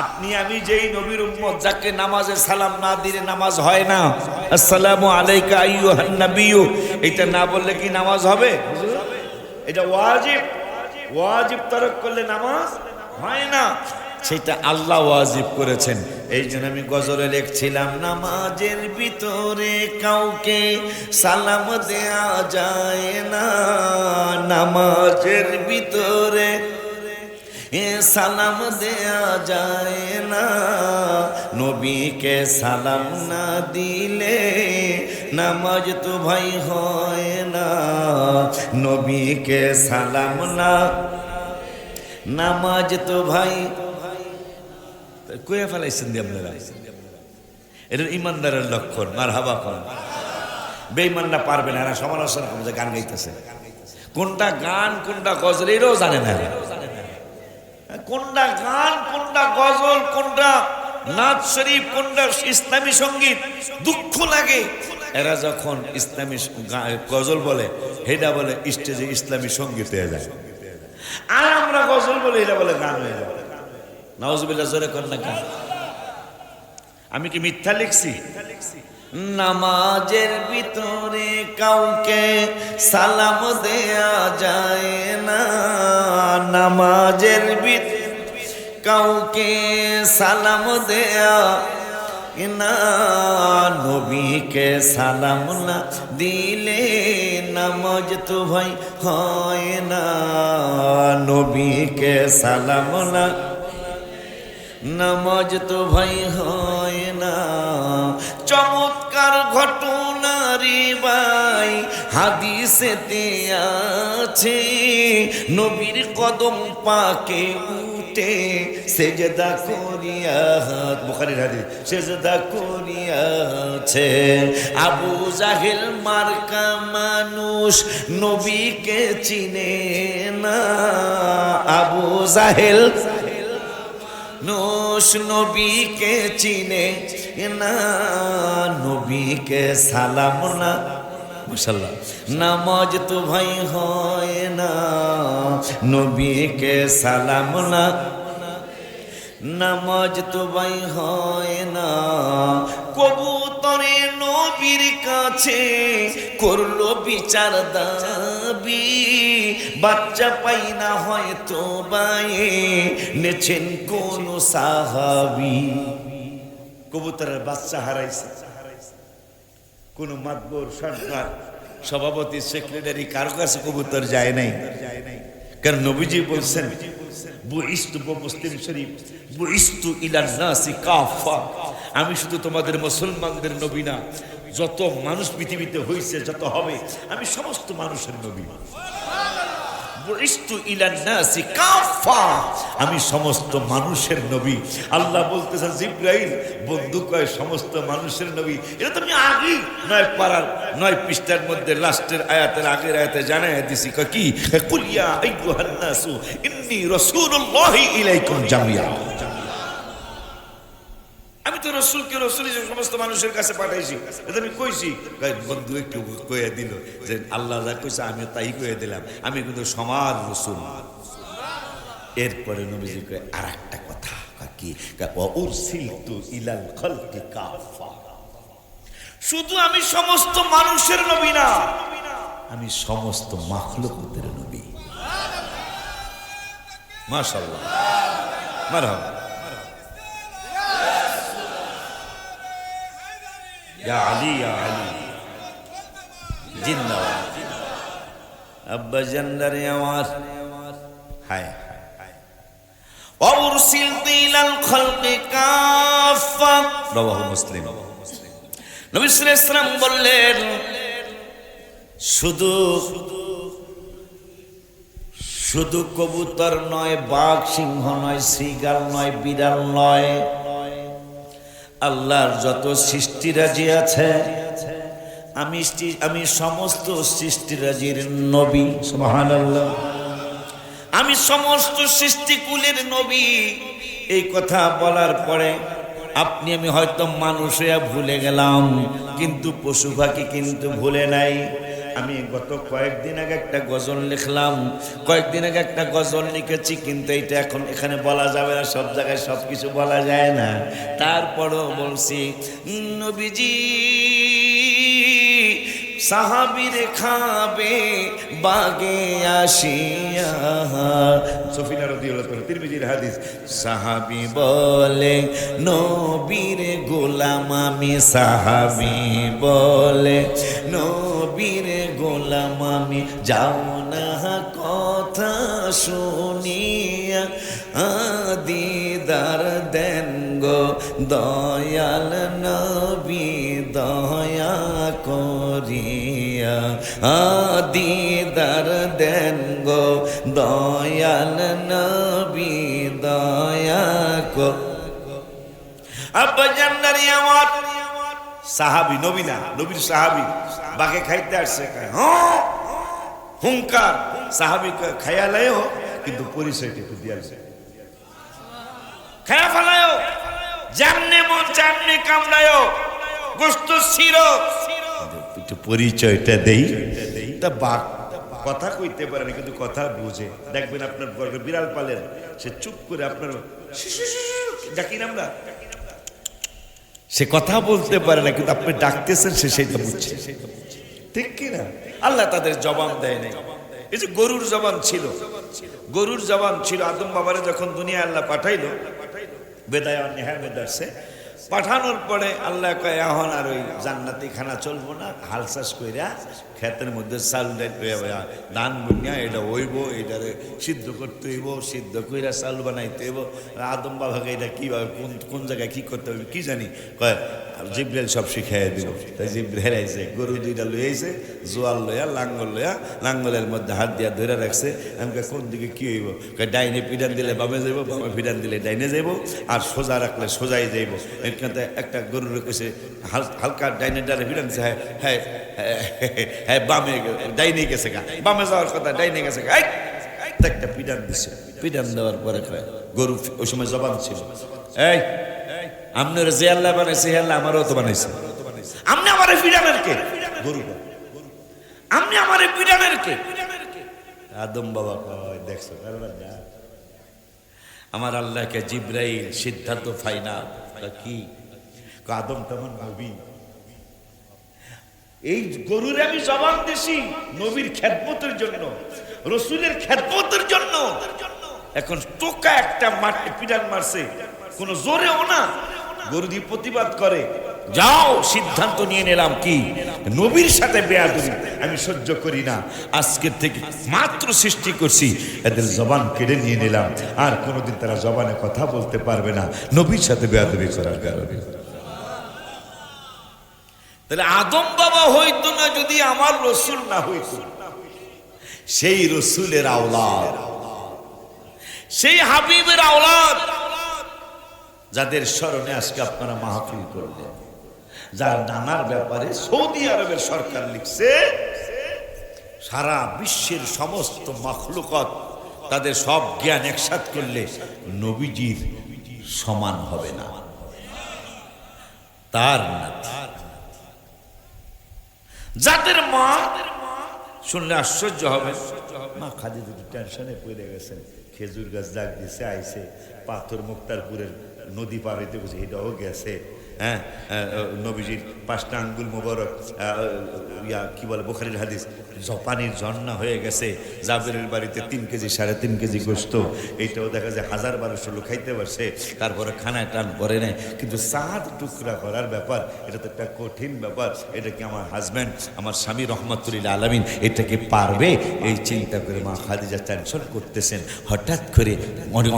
আপনি আমি যেই নবীর উম্মত, যাকে নামাজে সালাম না দিলে নামাজ হয় না, আসসালামু আলাইকা আইয়ুহান নাবিয়্যু, এটা না বললে কি নামাজ হবে? এটা ওয়াজিব, ওয়াজিব তরক করলে নামাজ হয় না, সেটা আল্লাহ ওয়াজিব করেছেন। এই জন্য আমি গজলে লিখছিলাম, নামাজের ভিতরে কাউকে সালাম দেয়া যায় না, নামাজের ভিতরে সালাম দেয়া যায় না, নবীকে সালাম না দিলে নামাজ তো ভাই হয় না, নবীকে সালাম না, নামাজ তো ভাই কয়ে ফেলাইছেন দিয়ে আপনারা। এটা ইমানদারের লক্ষণ। মারহাবা করেন। বেঈমানরা পারবে না, এরা সমালোচনা করছে, গান গাইতেছে, কোনটা গান কোনটা গজল এরাও জানে না, কোনটা গান কোনটা গজল, কোনটা নাচ শরীফ, কোনটা ইসলামী সঙ্গীত। দুঃখ লাগে এরা যখন ইসলামী গজল বলে, হেডা বলে স্টেজে ইসলামী সঙ্গীত হয়ে যায়, আর আমরা গজল বলে এটা বলে গান হয়ে যায়। নাউজুবিল্লাহ, জোরে কর না কেন? আমি কি মিথ্যা লিখছি? নামাজের ভিতরে কাউকে সালাম দেয়া যায় না, নামাজের ভিতরে কাউকে সালাম দেয়া না, নবীকে সালাম না দিলে নামাজ তো ভাই হয় না, নবীকে সালাম না, নামাজ তো ভাই হয় না। চমৎকার ঘটনা রে ভাই হাদিসেতে আছে, নবীর কদম পাকে উঠে পিঠে সেজদা করিয়া, বুখারীর হাদিস, সেজদা করিয়াছে। আবু জাহেল মার্কা মানুষ নবীকে চিনে না, আবু জাহেল নবীকে চিনে না, নবীকে সালাম না, মাশাআল্লাহ, নামাজ তো ভাই হয় না, নবীকে সালাম না, নামাজ তো ভাই হয় না। কবুতরে নবীর কাছে করলো বিচার দাবি, বাচ্চা পাই না হয়তো বায়ে নেছেন কোন সাহাবী। কবুতরের বাচ্চা হারাইছে, কোন মাতবর সরকার সভাপতি সেক্রেটারি কারো কাছে কবুতর যায় নাই, কারণ নবীজি বলছেন বুইস্তু, মুসলিম শরীফ, বুইস্তু ইলান নাসি কাফা, আমি শুধু তোমাদের মুসলমানদের নবী না, যত মানুষ পৃথিবীতে হইছে, যত হবে, আমি সমস্ত মানুষের নবী। বুইস্তু ইলান নাসি কাফা, আমি সমস্ত মানুষের নবী। আল্লাহ বলতেছেন জিবরাইল বন্ধু কয় সমস্ত মানুষের নবী। এটা তো আমি আগেই 9 পারার 9 পৃষ্ঠার মধ্যে লাস্টের আয়াতের আগের আয়াতে জানাইয়া দিছি। কি কুল ইয়া আইয়ুহান নাসু ইন্নী রাসূলুল্লাহি ইলাইকুম জামিয়া, আমি তো রসুলকে রসুল সমস্ত মানুষের কাছে পাঠাইছি। এটা আমি কইছি, বন্ধু একটু কইয়া দিল যে আল্লাহ যা কইছে আমি তাই কইয়া দিলাম, আমি কিন্তু সমাজ রসুল। এরপরে নবীজি কয় আর একটা কথা, কি উরসিলতু ইলাল খালকি কাফা, শুধু আমি সমস্ত মানুষের নবী না, আমি সমস্ত মাখলুকাতের নবী। মাশাআল্লাহ, মারহাবা, ইয়া আলী, ইয়া আলী জিন্দাবাদ। আব্বা জান্নারে আমার হায় ওয়ারসিলতু ইলাল খালকি কাফা, রাওয়াহু মুসলিম। নবী সাল্লাল্লাহু আলাইহি ওয়াসাল্লাম বললেন শুধু কবুতর নয়, বাঘ সিংহ নয়, শ্রীগাল নয়, বিড়াল নয়, আল্লাহর যত সৃষ্টিরাজি আছে আমি সমস্ত সৃষ্টিরাজির নবী। সুবহানাল্লাহ, আমি সমস্ত সৃষ্টিকুলের নবী। এই কথা বলার পরে আপনি আমি হয়তো মানুষ হয়ে ভুলে গেলাম, কিন্তু পশু পাখি কিন্তু ভুলে নাই। আমি গত কয়েকদিন আগে একটা গজল লিখলাম, কয়েকদিন আগে একটা গজল লিখেছি, কিন্তু এটা এখন এখানে বলা যাবে না, সব জায়গায় সব কিছু বলা যায় না। তারপরও বলছি, নবীজি সাহাবীরে খাবে বাগে আসিয়া, সফিনা রাদিয়াল্লাহু তাআলা, তিরমিজির হাদিস। সাহাবী বলে নবীর গোলাম আমি, সাহাবী বলে নবীর গোলাম আমি, যাও না কথা শুনিয়া দিদার দেন গো দয়াল নবী দয়া করিয়া, দিদার দেন গো দয়াল নবী দয়া করিয়া। আব্বা জান্নারি আমার সাহাবী, নবী না, নবীর সাহাবী বাঘে খাইতে আসছে, হুঙ্কার, সাহাবী খাইয়া লাইও, কিন্তু পরিচয়টা একটু দিয়া খায়া ফেলায়ও, জামনে মন চামনে কামড়ায়ও, গোস্ত ছিড়ো, একটু পরিচয়টা দেই। তা বাঘ কথা কইতে পারে না, কিন্তু কথা বুঝে। দেখবেন আপনার ঘরে বিড়াল পালেন, সে চুপ করে আপনার ডাকি না আমরা, সে কথা বলতে পারে না, কিন্তু আপনি ডাকতেছেন সে সেটা বুঝছে, ঠিক কিনা? আল্লাহ তাদের জবান দেয় নাই। এই যে গরুর জবান ছিল, গরুর জবান ছিল। আদম বাবারে যখন দুনিয়া আল্লাহ পাঠাইলো, বেদায় নিহায় মেদারসে, পাঠানোর পরে আল্লাহ কয় এখন আর ওই জান্নাতি খানা চলবো না, হাল চাষ কইরা ক্ষেতের মধ্যে চাল ধান বুনিয়া এটা হইব, এটারে সিদ্ধ করতে হইব, সিদ্ধ কইরা চাল বানাইতে হইব। আদম বাবাকে এটা কীভাবে কোন কোন জায়গায় কী করতে হবে কি জানি, কয় জিব্রাইল সব শিখাইয়া দিব। তাই জিব্রাইল আইছে, গরু দুইটা লই আইছে, জোয়াল লইয়া লাঙ্গল লইয়া, লাঙ্গলের মধ্যে হাত দিয়া ধরে রাখছে। আমি কোন দিকে কী হইব, ডাইনে পিডান দিলে বামে যাইব, বামে পিডান দিলে ডাইনে যাইব, আর সোজা রাখলে সোজাই যাইব। এখানে একটা গরুর কেছে হালকা ডাইনে ডানে পিডান দিছে, হ্যাঁ হ্যাঁ হ্যাঁ বামে ডাইনে গেছে গা, বামে যাওয়ার কথা ডাইনে গেছে গা, একটা পিডান দিছে। পিডান দেওয়ার পরে কয়, গরু ওই সময় জবান ছিল, এই আপনার যে আল্লাহ বানাইছে হে আল্লাহ আমারও তো বানাইছে, আপনি আমারে পিডানের কে? গরু আপনি আমারে পিডানের কে? আদম বাবা কয়, দেখছো আমার আল্লাহকে জিব্রাইল সিদ্ধান্ত ফাইনাল কি? আদম তেমন নবী, এই গরুর আমি জবান দিছি নবীর খেদমতের জন্য, রসুলের খেদমতের জন্য। এখন টোকা একটা পিডান মারছে, কোনো জোরেও না, গরু দিয়ে প্রতিবাদ করে, যাও সিদ্ধান্ত নিয়ে নিলাম কি নবীর সাথে বেয়াদবি আমি সহ্য করি না, আজকের থেকে মাত্র সৃষ্টি করছি, এদের জবান কেড়ে নিয়ে নিলাম, আর কোনোদিন তারা জবানে কথা বলতে পারবে না নবীর সাথে বেয়াদবি করার কারণে। তাহলে আদম বাবা হইতো না যদি আমার রসুল না হইতো, সেই রসুলের আওলাদ, সেই হাবিবের আওলাদ, যাদের স্মরণে আজকে আপনারা মাহফিল করলেন, যার নানার ব্যাপারে সৌদি আরবের সরকার লিখছে সারা বিশ্বের সমস্ত মাখলুকাত তাদের সব জ্ঞান একসাথ করলে নবীজির সমান হবে না, তার না। যাদের মা শুনলে আশ্চর্য হবে, মা খাদিজা টেনশনে পড়ে গেছেন, খেজুর গাছ ডাক দিছে, আইছে পাথর মুক্তারপুরের নদী পার হইতে গেছে, এটাও গেছে, হ্যাঁ নবীজির 5টা আঙ্গুল মোবারক কি বলে বুখারীর হাদিস, পানির ঝর্ণা হয়ে গেছে, জাবেরের বাড়িতে 3 কেজি 3.5 কেজি গোস্ত, এইটাও দেখা যায় 1000-1200 লোক খাইতে পারছে, তারপরে খানায় টান পরে নেয়। কিন্তু চাঁদ টুকরা করার ব্যাপার, এটা তো একটা কঠিন ব্যাপার, এটা কি আমার হাজব্যান্ড আমার স্বামী রহমাতুল্লাহ আলামিন এটা কি পারবে? এই চিন্তা করে মা খাদিজা টেনশন করতেছেন। হঠাৎ করে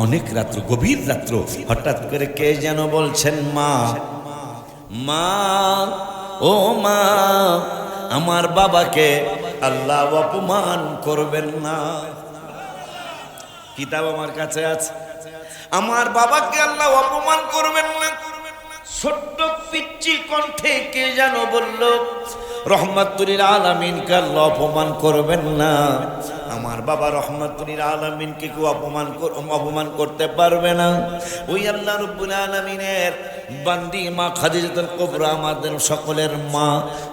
অনেক রাত্র, গভীর রাত্র, হঠাৎ করে কে যেন বলছেন, মা মা ও মা, আমার বাবাকে আল্লাহ অপমান করবেন না। কিতাব আমার কাছে আছে, আমার বাবাকে আল্লাহ অপমান করবেন না। ছোট্ট পিচ্চি কণ্ঠে কে যেন বলল, রহমাতুল্লিল আলামিনকে আল্লাহ অপমান করবেন না। আমার বাবা রহমাতুল্লিল আলামিনকে কেউ অপমান করতে পারবে না। ওই আল্লাহ রাব্বুল আলামিনের বান্দি মা খাদিজাতুল কুবরা, আমাদের সকলের মা,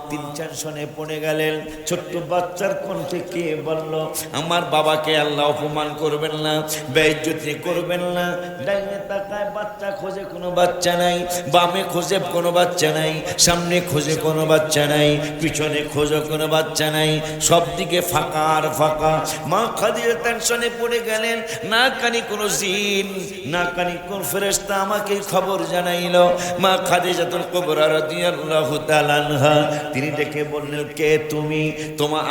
3-4 সনে পড়ে গেলেন। ছোট্ট বাচ্চার কণ্ঠে কে বলল, আমার বাবাকে আল্লাহ অপমান করবেন না, বেইজ্জতি করবেন না। ডাইনে তাকায় বাচ্চা খোঁজে, কোনো বাচ্চা নাই, বামে খোঁজে কোনো বাচ্চা নাই, সামনে খোঁজে কোনো বাচ্চা নাই, পিছনে খোঁজে কোনো বাচ্চা নাই, সব দিকে ফাঁকা আর ফাঁকা। মা খাদিজা টেনশনে পড়ে গেলেন, না কানি কোনো জিন, না কানি কোন ফেরেশতা আমাকে খবর জানাইলো। মা খাদিজাতুল কুবরা রাদিয়াল্লাহু তাআলা আনহা তিনি ডেকে বললেন, কে তুমি?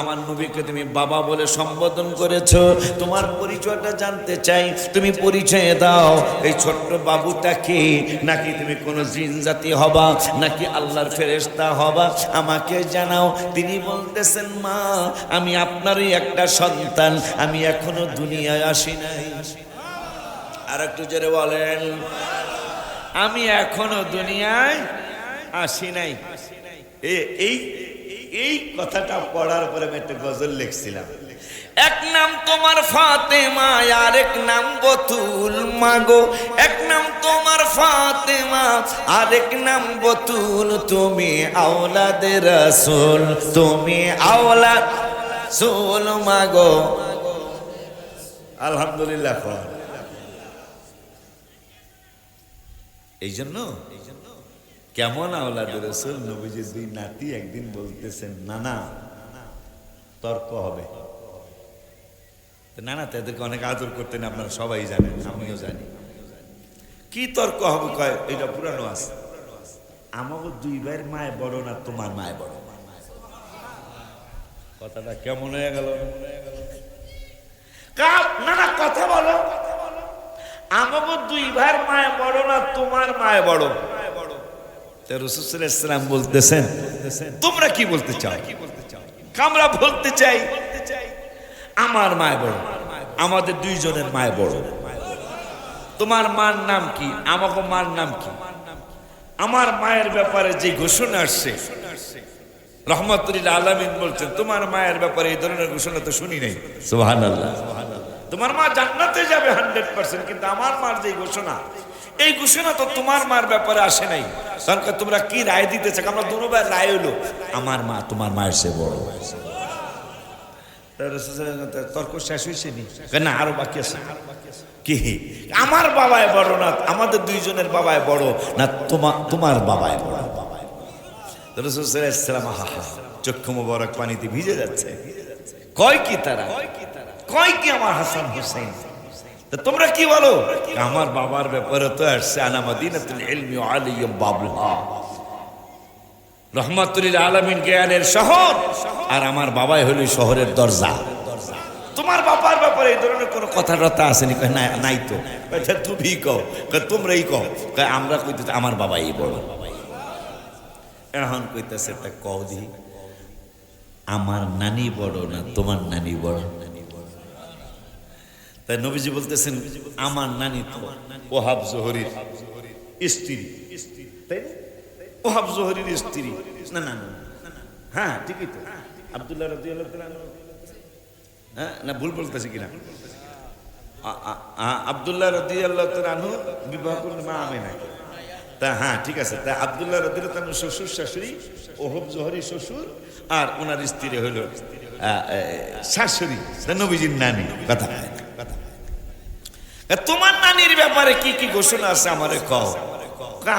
আমার নবীকে তুমি বাবা বলে সম্বোধন করেছো, তোমার পরিচয়টা জানতে চাই, তুমি পরিচয় দাও। এই ছোট্ট বাবুটা কে? নাকি তুমি কোনো জিন জাতি হবা, নাকি আল্লাহর ফেরেশতা হবা, আমাকে জানাও। তিনি বলতেছেন, মা আমি আপনারই একটা সন্তান, আমি এখনো দুনিয়ায় আসি নাই। আর একটু জোরে বলেন, আমি এখনো দুনিয়ায় আসি নাই। এই কথাটা পড়ার পরে আমি একটা গজল লিখছিলাম, এক নাম তোমার ফাতেমা, আর এক নাম বতুল মাগো, এক নাম তোমার ফাতেমা, আর এক নাম বতুল, তুমি আওলাদে রাসূল, তুমি আওলাদ রাসূল মাগো। আলহামদুলিল্লাহ। এই জন্য কেমন আওলাদে রাসূল, নবীজির 2 নাতি একদিন বলতেছেন, নানা তর্ক হবে। নানা তাদেরকে অনেক আদর করতেন, আপনারা সবাই জানেন, আমিও জানি। কি তর্ক হবে? কয় এটা পুরানো আছে। আমাকে দুই ভাইয়ের মায় বড় না তোমার মায় বড়? কথাটা কেমন হয়ে গেল? না না, কথা বলো। আমাকে দুই ভাইয়ের মায় বড় না তোমার মায় বড়? রাসূল সাল্লাল্লাহু আলাইহি ওয়াসাল্লাম বলতেছেন, তোমরা কি বলতে চাও? আমরা বলতে চাই আমার মায় বড়, আমাদের দুইজনের মায় বড়। তোমার মার নাম কি? আমাকে মার নাম কি? আমার মায়ের ব্যাপারে যে ঘোষণা আসছে, রহমাতুল আলামিন বলছেন তোমার মায়ের ব্যাপারে এই ধরনের ঘোষণা তো শুনি নাই। সুবহানাল্লাহ। তোমার মা জান্নাতে যাবে 100%, কিন্তু আমার মার যে ঘোষণা, এই ঘোষণা তো তোমার মার ব্যাপারে আসে নাই। কারণ তোমরা কি রায় দিতে চাও? আমরা দুবার রায় হলো আমার মা তোমার মায়ের চেয়ে বড়। তর্ক শেষ হয়েছে নি? না, আরো বাকি আছে। কি আমার বাবায় বড় না আমাদের দুইজনের বাবায় বড় না তোমার বাবায় বড়? রাসূল সাল্লাল্লাহু আলাইহি ওয়াসাল্লাম চক্ষু মোবারক পানিতে ভিজে যাচ্ছে। কয় কি তারা? কয় কি আমার হাসান হুসাইন? তোমরা কি বলো? আমার বাবার ব্যাপারে তো আসছে আনা মাদিনাতুল ইলমি ওয়া আলিয়্যুম বাবুহা, রহমাতুল আলামিন জ্ঞানের শহর, আর আমার বাবাই হলো শহরের দরজা। তোমার বাবার ব্যাপারে এই ধরনের কোনো কথা আসেনি? নাই তো। তুমি কও, তোমরাই কও। আমরা কইতে আমার বাবাই বড়। এখন কইতেছে একটা কও দি, আমার নানি বড় না তোমার নানি বড়? তাই নবীজি বলতেছেন আমার নানি তো ওহাব জোহরির স্ত্রী, তাই না? ওহাব জোহরির স্ত্রী। না না না, হ্যাঁ ঠিকই তো। আব্দুল্লাহ রাদিয়াল্লাহু তাআলা, হ্যাঁ না ভুল বলতেছি কিনা? আব্দুল্লাহ রাদিয়াল্লাহু তাআলা আনহু বিবাহ করলেন মা আমেনা। তা হ্যাঁ ঠিক আছে। তা আব্দুল্লাহ রাদিয়াল্লাহু তাআলা শ্বশুর শাশুড়ি, ওহাব জোহরি শ্বশুর, আর ওনার স্ত্রী হইল শাশুড়ি, নবীজির নানি। কথা তোমার নানির ব্যাপারে কি কি ঘোষণা আছে আমারে কও।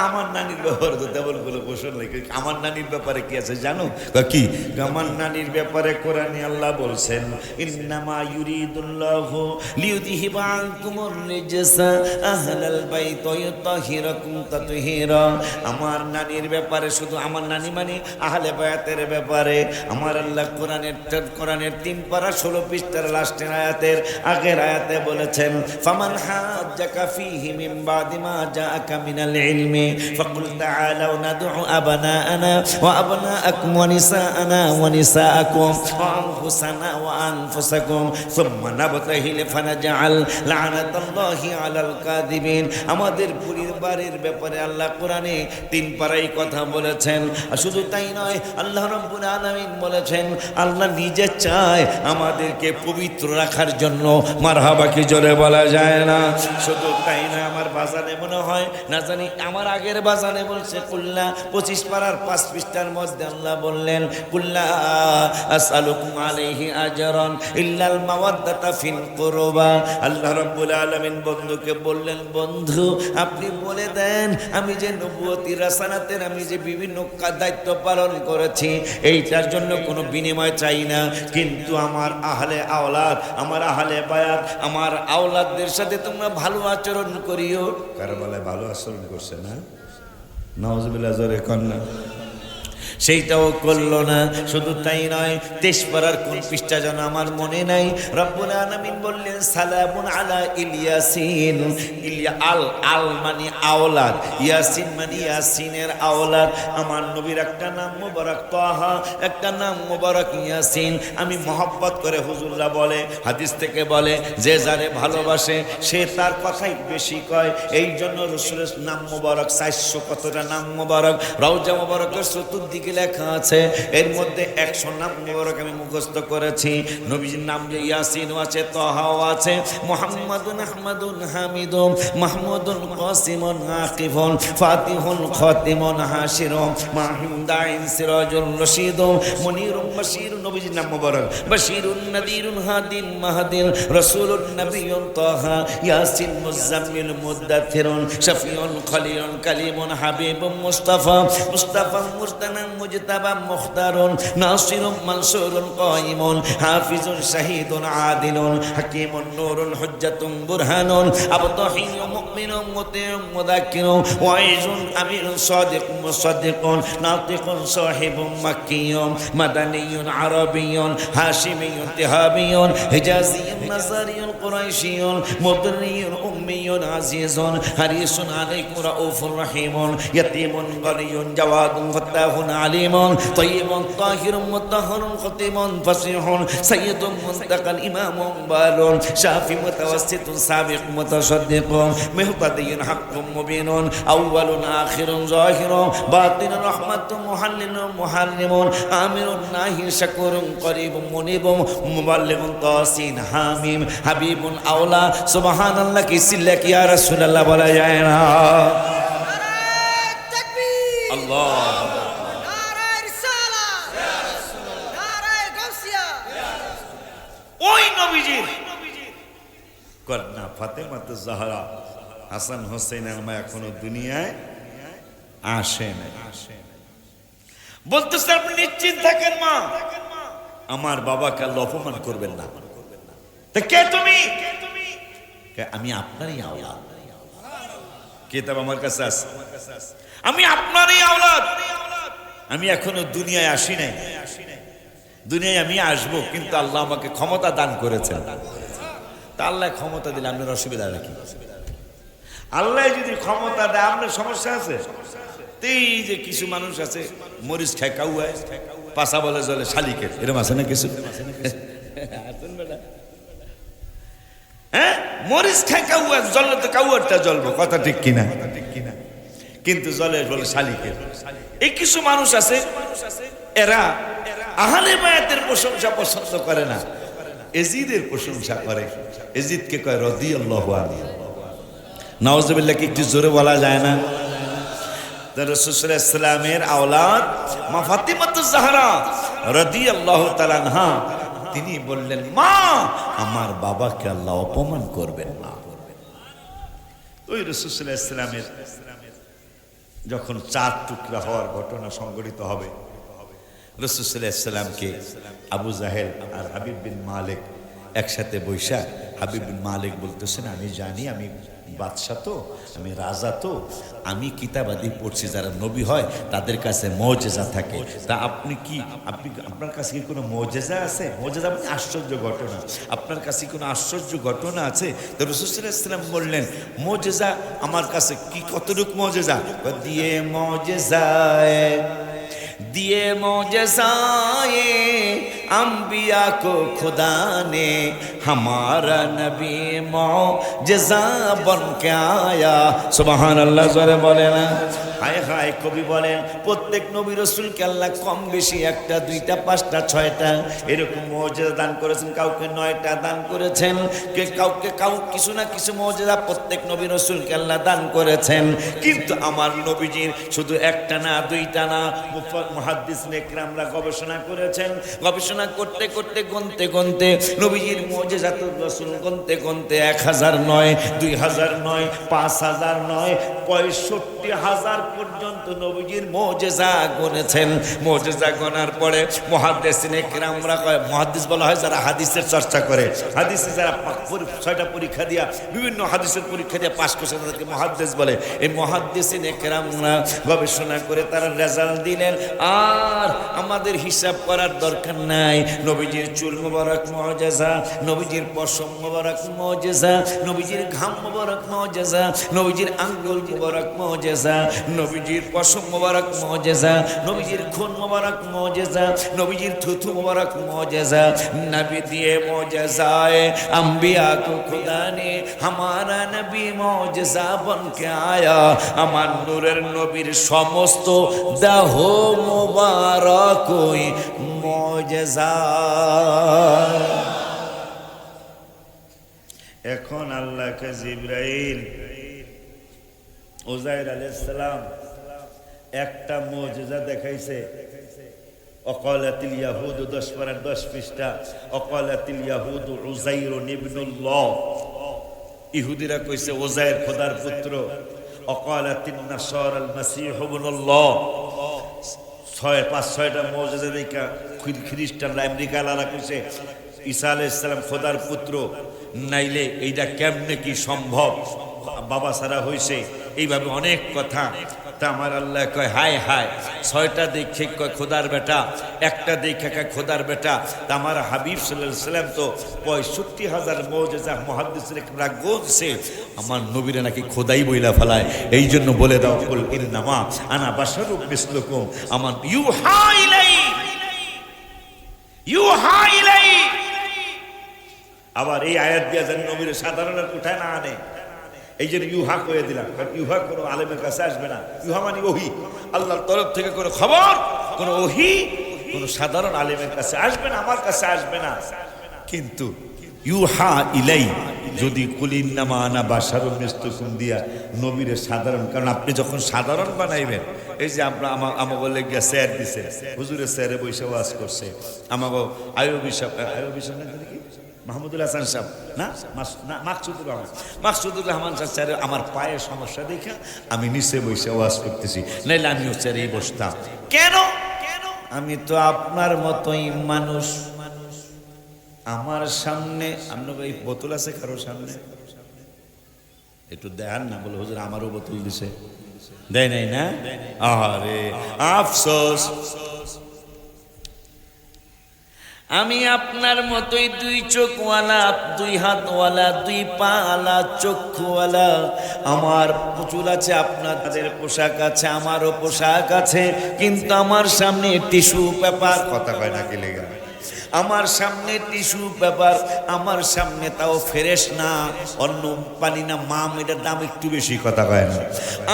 আমার নানির ব্যাপারে তো তেমন কোনো ঘোষণা নেই। আমার নানির ব্যাপারে কি আছে জানো? কি আমার নানির ব্যাপারে কোরআনে আল্লাহ বলছেন ইন্নামা ইউরিদুল্লাহু লিইউযহিবা আনকুমুর রিজসা আহলাল বাইত ওয়া ইউতাহিরাকুম তাতহীরা। আমার নানির ব্যাপারে, শুধু আমার নানি মানে আহলে বায়াতের ব্যাপারে আমার আল্লাহ কোরআনের 3 পারা 16 পৃষ্ঠার লাস্টের আয়াতের আগের আয়াতে বলেছেন ফামান হাজ্জাকা ফীহি মিন বাদি মা জাআকা মিনাল ইলমি فقل تعالوا ندعو أبناءنا وأبناءكم ونساءنا ونساءكم وأنفسنا وأنفسكم ثم نبتهل فنجعل لعنة الله على الكاذبين। আমাদের পরিবারের ব্যাপারে আল্লাহ কোরআনে 3 পারাই কথা বলেছেন। আর শুধু তাই নয়, আল্লাহ রাব্বুল আলামিন বলেছেন আল্লাহ নিজে চায় আমাদেরকে পবিত্র রাখার জন্য। মারহাবা কি জোরে বলা যায় না? শুধু তাই না, আমার বাজানে মনে হয় না জানি আমার আগের বাজানে বলছে কুল্লা 25 পারার 5 পৃষ্ঠার মধ্যে আল্লাহ বললেন কুল্লা আসআলুকুম আলাইহি আজরান ইল্লাল মাওয়াদ্দাতা ফিল কুরবা। আল্লাহ রাব্বুল আলামিন বন্ধুকে বললেন, বন্ধু আপনি বলে দেন আমি যে নবুয়তি রাসালাতের আমি যে বিভিন্ন দায়িত্ব পালন করেছি এইটার জন্য কোনো বিনিময় চাই না, কিন্তু আমার আহলে আওলাদ, আমার আহলে বায়াত, আমার আওলাদদের সাথে তোমরা ভালো আচরণ করিও। কার বলে ভালো আচরণ করছে না? নাউজুবিল্লাহ, জোরে কন্যা। সেইটাও করলো না। শুধু তাই নয়, 23 পারার কোন পৃষ্ঠা যেন আমার মনে নাই, রব্বুল আলামিন বললেন সালামুন আলা ইলিয়াসিন। আল মানে আওলাদ, ইয়াসিন মানে ইয়াসিনের আওলাদ। আমার নবীর একটা নাম মুবারক তাহা, একটা নাম মুবারক ইয়াসিন। আমি মহব্বত করে হুজুররা বলে, হাদিস থেকে বলে, যে যারে ভালোবাসে সে তার কথাই বেশি কয়। এই জন্য রাসূলের নাম মুবারক 400 কতটা নাম মুবারক রওজা মুবারকের চতুর্দিকে লেখা আছে। এর মধ্যে 100 নাম মুবারক আমি মুখস্থ করেছি। নবীজির নাম যে ইয়াসিনও আছে, তাহাও আছে, মুহাম্মাদুন আহমাদুন হামিদুন মাহমুদুন কাসিমুন আকিফুন ফাতিহুন খাতিমুন হাশিরুন মাহিম দাইন সিরাজুল রশিদুন মুনিরুন বাশিরুন। নবীজির নাম মুবারক বাশিরুন নাদিরুন হাদিন মাহদিন রাসূলুন নবিয়্যুন তাহা ইয়াসিন মুজাম্মিল মুদাথিরুন শফিউন খলিলুন কালিমুন হাবিবুন মুস্তাফা মুস্তাফা মুরতানা মুজতাবা মুখতারুন নাসিরুন মানসুরুন কায়িমুন হাফিজুন শাহীদুন আদিলুন হাকীমুন নূরুন হুজ্জাতুন বুরহানুন আবতাহিয়ুন মুমিনুন মুতিউন মুযাক্কিরুন ওয়াইজুন আমিরুন সাদিকুন মুসাদ্দিকুন নাতিকুন সাহিবুন মাক্কিয়ুন মাদানিয়ুন আরাবিয়ুন হাশিমিয়ুন তিহাবিয়ুন হিজাজিয়ুন নাসারিয়ুন কুরাইশিয়ুন মুদরিয়ুন উম্মিয়ুন আজিজুন হারিসুন আলাইকুম রাউফুর রহিমুন ইয়াতীমুন গনিয়ুন জাওয়াদুন ফাত্তাহুন আলিমুন তাইয়িবুন তাহিরুন মুতাহহারুন খতিমুন ফাসিহুন সাইয়্যিদুন মুনতাকাল ইমামুন বালুন শাফি মুতাওয়াসসিতুন সাবিক মুতাসাদ্দিকুন মুহতাদিয়ুন হাক্কুম মুবিনুন আউয়ালুন আখিরুন যাহিরুন বাতিনুন রাহমাতুন মুহাল্লিলুন মুহাল্লিমুন আমিরুন নাহি শাকুরুন করিবুন মুনিবুন মুবাল্লিগুন তাসিন হামিম হাবিবুন আওলা সুবহানাল্লাহ কি সিল্লা কি ইয়া রাসূলুল্লাহ বলা যায় না নারায়ে তাকবীর আল্লাহ নারায়ে রিসালাত ইয়া রাসূলুল্লাহ নারায়ে গাউসিয়া ইয়া রাসূলুল্লাহ ওই নবীজির কন্যা ফাতেমা জাহরা হাসান হোসেন আলমা এখনো দুনিয়ায় আসে না বলতেছে আপনি নিশ্চিন্ত থাকেন মা আমার বাবাকে আল্লাহ অপমান করবেন না তা কে তুমি আমি আপনারই আওলাদ কিতাব আমার কাছে আছে আমি আপনারই আওলাদ আমি এখনো দুনিয়ায় আসি নাই দুনিয়ায় আমি আসবো কিন্তু আল্লাহ আমাকে ক্ষমতা দান করেছেন তা আল্লাহ ক্ষমতা দিলে আপনার অসুবিধা নাকি আল্লাহ যদি ক্ষমতা দেয় আপনার সমস্যা আছে এই যে কিছু মানুষ আছে মরিচ খায় কাউয়ায় পাশা বলে জলে শালিকের এরকম আছে না কিছু হ্যাঁ মরিচ খায় কাউয়ায় জলে তো কাউয়ারটা জ্বলবো কথা ঠিক কিনা কিন্তু জলে বলে শালিকের এই কিছু মানুষ আছে এরা আহলে বায়াতের প্রশংসা পছন্দ করে না এজিদের প্রশংসা করে এজিদকে কয় রাদিয়াল্লাহু আনহু নাউজুবিল্লাহ কি একটু জোরে বলা যায় না রাসূল সাল্লাল্লাহু আলাইহি ওয়াসাল্লামের আওলাদ মা ফাতিমাতুজ জাহরা রাদিয়াল্লাহু তাআলা আনহা তিনি বললেন মা আমার বাবাকে আল্লাহ অপমান করবেন না ওই রাসূল সাল্লাল্লাহু আলাইহি ওয়াসাল্লামের যখন চার টুকরা হওয়ার ঘটনা সংঘটিত হবে রাসূল সাল্লাল্লাহু আলাইহি ওয়াসাল্লামকে আবু জাহেল আর হাবিব বিন মালিক একসাথে বৈশা হাবিব বিন মালিক বলতেছেন আমি জানি আমি বাদশা তো আমি রাজা তো আমি কিতাবাদি পড়ছি যারা নবী হয় তাদের কাছে মুজিজা থাকে তা আপনি কি আপনার কাছে কি কোনো মুজিজা আছে মুজিজা মানে আশ্চর্য ঘটনা আপনার কাছে কোনো আশ্চর্য ঘটনা আছে তো রাসূল সাল্লাল্লাহু আলাইহি ওয়াসাল্লাম বললেন মুজিজা আমার কাছে কি কতটুকু মুজিজা দিয়ে মুজিজায়ে दिए मोजज़ाए अंबिया को खुदा ने हमारा नबी मोजज़ा बन के आया सुबहान अल्लाह ज़ोरे बोले ना हाय हाय कवि बोलें प्रत्येक नबी रसूलকে আল্লাহ কম বেশি একটা দুইটা পাঁচটা ছয়টা এরকম মুজিজা দান করেছেন কাউকে 9টা দান করেছেন কাউকে কিছু না কিছু মুজিজা প্রত্যেক নবী রসুলকে আল্লাহ দান করেছেন কিন্তু আমার নবীজির শুধু একটা না দুইটা না মুহাদ্দিস নেকরামরা গবেষণা করেছেন গবেষণা করতে করতে গন্তে নবীজির মুজিজাতুর রাসূল গন্তে 1000 নয় 2000 নয় 5000 নয় 65000 পর্যন্ত নবীজির মুজিজা গুনেছেন মুজিজা গোনার পরে মুহাদ্দিসিনে কিরামরা কয় মুহাদ্দিস বলা হয় যারা হাদিসের চর্চা করে হাদিসে যারা 6টা পরীক্ষা দিয়া বিভিন্ন হাদিসের পরীক্ষা দিয়া পাস করছে তাদেরকে মুহাদ্দিস বলে এই মুহাদ্দিসিনে কিরামরা গবেষণা করে তারা রেজাল্ট দিলেন আর আমাদের হিসাব করার দরকার নাই নবীজির চুল মোবারক মুজিজা নবীজির পশম মোবারক মুজিজা নবীজির ঘাম মোবারক মুজিজা নবীজির আঙ্গুল মোবারক মুজিজা নবীজির পশম মোবারক মুজিজা নবীজির খুন মোবারক মুজিজা নবীজির থুথু মোবারক মুজিজা নবী দিয়ে মুজিজায়ে अंबिया को खुदा ने हमारा नबी मुजिजा बन के आया আমার নূরের নবীর সমস্ত দেহ মোবারক মুজিজা এখন আল্লাহকে জিবরাইল উযাইর আলাইহিস সালাম একটা মুজিজা দেখাইছে অকালাতিল ইয়াহুদ 10 পারা 10 পৃষ্ঠা অকালাতিল ইয়াহুদ উযাইর ইবনুল্লাহ ইহুদিরা কইছে উযাইর খোদার পুত্র অকালাতিন নাসারা আল মাসীহ ইবনুল্লাহ 5-6টা মৌজুদা দেখা খ্রিস্টানরা আমেরিকালারা কইছে ঈসা আলাইহিস সালাম খোদার পুত্র, নাইলে এইটা কেমনে কি সম্ভব, বাবা সারা হইছে, এইভাবে অনেক কথা। তা আমার আল্লাহ কয় হায় হায়, 6টা দেখে কয় খোদার বেটা, একটা দেখে কয় খোদার বেটা। তা আমার হাবিব সাল্লাল্লাহু আলাইহি সাল্লাম তো 65,000 মুজিজা মুহাদ্দিসরা গলছে, আমার নবীরা নাকি খোদাই বইলা ফেলায়। এই জন্য বলে দাও কুল ইন্নামা আনা বাশারুম মিসলুকুম, আমার ইউহা ইলাই, ইউহা ইলাই। আবার এই আয়াত দিয়া যেন নবীর সাধারণের উঠায় না আনে, এই জন্য ইউহা করে দিলাম। কারণ ইউহা কোনো আলেমের কাছে আসবে না, ইউহা মানে ওহি, আল্লাহর তরফ থেকে কোনো খবর, কোনো ওহি কোনো সাধারণ আলেমের কাছে আসবে না, আমার কাছে আসবে না। কিন্তু ইউহা ইলাই যদি কুলিন্নামা আনা বাশারুম মিসলুকুম দিয়া নবীর সাধারণ, কারণ আপনি যখন সাধারণ বানাইবেন, এই যে আমরা আমাকে লেগে স্যার দিছে, হুজুরের স্যারে বৈশা ওয়াজ করছে, আমাকে আয়ুবী সাহেব না কি মাহমুদুল হাসান সাহেব না মাকসুদুর রহমান স্যার আমার পায়ে সমস্যা দেখে আমি নিচে বসে ওয়াজ করতেছি, নাইলে আমিও স্যারেই বসতাম। কেন? আমি তো আপনার মতোই মানুষ। আমার সামনে আপনার এই বোতল আছে কারো সামনে, একটু দেখান না, বলে হুজুর আমারও বোতল দিছে, দেয় নাই না? আরে আফসোস, আমি আপনার মতোই 2 চোখওয়ালা, 2 হাতওয়ালা, 2 পাওয়ালা, চক্ষুওয়ালা। আমার চুল আছে, আপনাদের পোশাক আছে, আমারও পোশাক আছে, কিন্তু আমার সামনে টিস্যু পেপার, কথা কয় না কি লেগা, আমার সামনে টিস্যু পেপার, আমার সামনে তাও ফ্রেশ না, অন্য পানি না, মাম, এটার দাম একটু বেশি, কথা কয় না।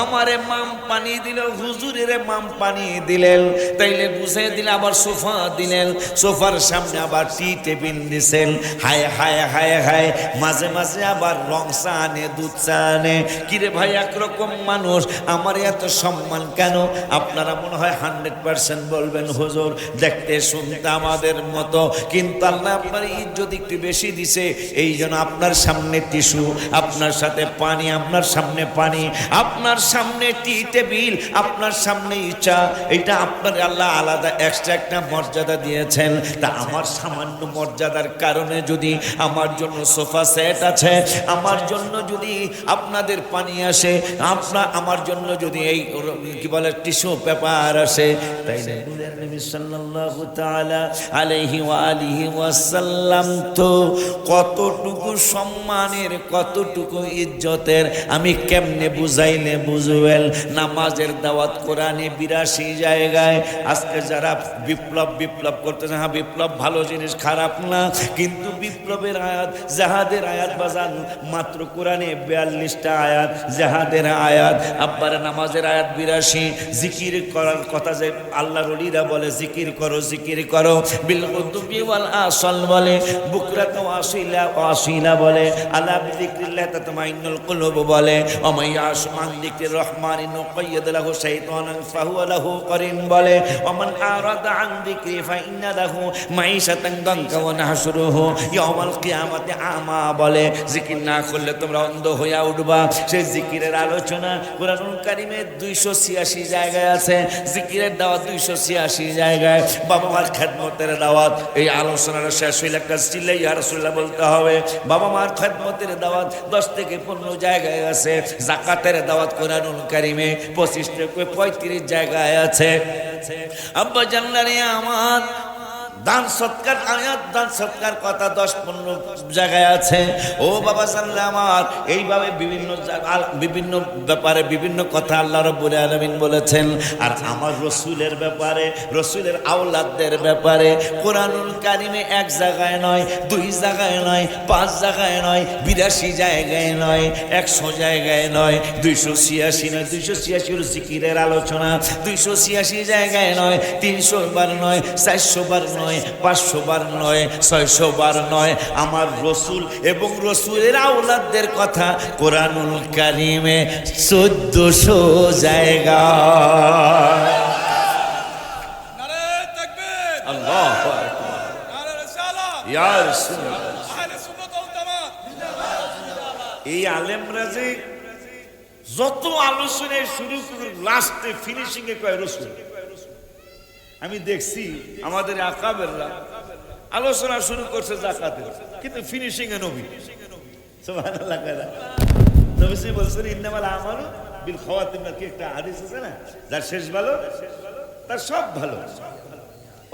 আমারে মাম পানি দিল, হুজুরের মাম পানি দিলেন, তাইলে বুঝাই দিলে। আবার সোফা দিলেন, সোফার সামনে আবার টি টেবিল দিছেন। হায় হায় হায় হায়, মাঝে মাঝে আবার রং চা আনে, দুধ চা আনে। কিরে ভাই, একরকম মানুষ, আমার এত সম্মান কেন? আপনারা মনে হয় 100% বলবেন হুজুর দেখতে শুনতে আমাদের মতো, কিন্তু আল্লাহ আপনার ইজ্জত একটু বেশি দিছে, এই জন্য আপনার সামনে টিস্যু, আপনার সাথে পানি, আপনার সামনে পানি, আপনার সামনে টি টেবিল, আপনার সামনে ইচ্ছা, এটা আপনার আল্লাহ আলাদা এক্সট্রা একটা মর্যাদা দিয়েছেন। তা আমার সামান্য মর্যাদার কারণে যদি আমার জন্য সোফা সেট আছে, আমার জন্য যদি আপনাদের পানি আসে, আমার জন্য যদি এই কি বলে টিস্যু পেপার আসে, তাইলে নবী সাল্লাল্লাহু তাআলা আলাইহি ওয়া আলিহি ওয়াসাল্লাম তো কতটুকু সম্মানের, কতটুকু ইজ্জতের, আমি কেমনে বুঝাইলে বুঝবেন? নামাজের দাওয়াত কোরআনে 82 জায়গায়। আজকে যারা বিপ্লব করতেছে, হ্যাঁ বিপ্লব ভালো জিনিস, খারাপ না, কিন্তু বিপ্লবের আয়াত, জাহাদের আয়াত বাজান মাত্র কোরআনে 42টা আয়াত, জাহাদের আয়াত, আব্বার নামাজের আয়াত 82, জিকির করার কথা যে আল্লাহর ওলিরা বলে জিকির করো, জিকির করো, বিল গুদুবি ওয়াল আসল বলে, বুকরাত ওয়াসিলা ওয়াসিলা বলে, আলা বিযিকরিল্লাহ তাতমাইন্নুল কুলুব বলে, ওয়া মাইয়াশ মান যিকরির রহমানি নুকাইয়্যিদ লাহু শাইতানান ফাহুয়া লাহু করিন বলে, ওয়া মান আরাদা আন যিকরি ফাইন্না লাহু মাইশাতান দানকা ওয়া নাহশুরুহু ইয়াওমাল কিয়ামাতি আমা বলে। জিকির না করলে তোমরা অন্ধ হইয়া উঠবা। সেই জিকিরের আলোচনা কুরআনুল কারীমে 286 জায়গায় আছে, জিকিরের দাওয়াত 286 জায়গায়, বাবা মার খেদমতের দাওয়াত। এই আলোচনাটা শেষ হইলে একটা চিল্লা ইয়া রাসূলুল্লাহ বলতে হবে। বাবা মার খেদমতের দাওয়াত 10 থেকে 15 জায়গায় আছে, যাকাতের দাওয়াত কুরআনুল কারীমে 25 থেকে 35 জায়গায় আছে। আব্বা জানলারে আমার দান সৎকার আয়াত, দান সৎকার কথা 10-15 জায়গায় আছে। ও বাবা জানলে আমার, এইভাবে বিভিন্ন ব্যাপারে বিভিন্ন কথা আল্লাহ রাব্বুল আলামিন বলেছেন। আর আমার রসুলের ব্যাপারে, রসুলের আওলাদদের ব্যাপারে কোরআনুল কারীমে 1 জায়গায় নয়, 2 জায়গায় নয়, 5 জায়গায় নয়, 82 জায়গায় নয়, 100 জায়গায় নয়, 286 নয়, 286 জিকিরের আলোচনা 286 জায়গায় নয়, 300 বার নয়, 400 বার নয়, 500 বার নয়, 600 বার নয়। আমার রসুল এবং রসুলের আওলাদদের কথা কোরআনুল কারীমে 1400 জায়গা। নারে তাকবীর, আল্লাহু আকবার, নারে রিসালাত, ইয়া রাসূলুল্লাহ। আহলে সুন্নাত ওয়াল জামাত জিন্দাবাদ। এই আলেমরা যে যত আলোচনায় শুরু করে লাস্টে ফিনিশিং এ কয় রসুল, আমি দেখছি আমাদের আকাবেররা আলোচনা শুরু করছে যাকাতের, কিন্তু ফিনিশিং এ নবী সুবহানাল্লাহ কারা নবী বলছেন ইন্নামাল আমালু বিল খাওয়াতিম, নাকি একটা হাদিস আছে না, যার শেষ ভালো তার সব ভালো।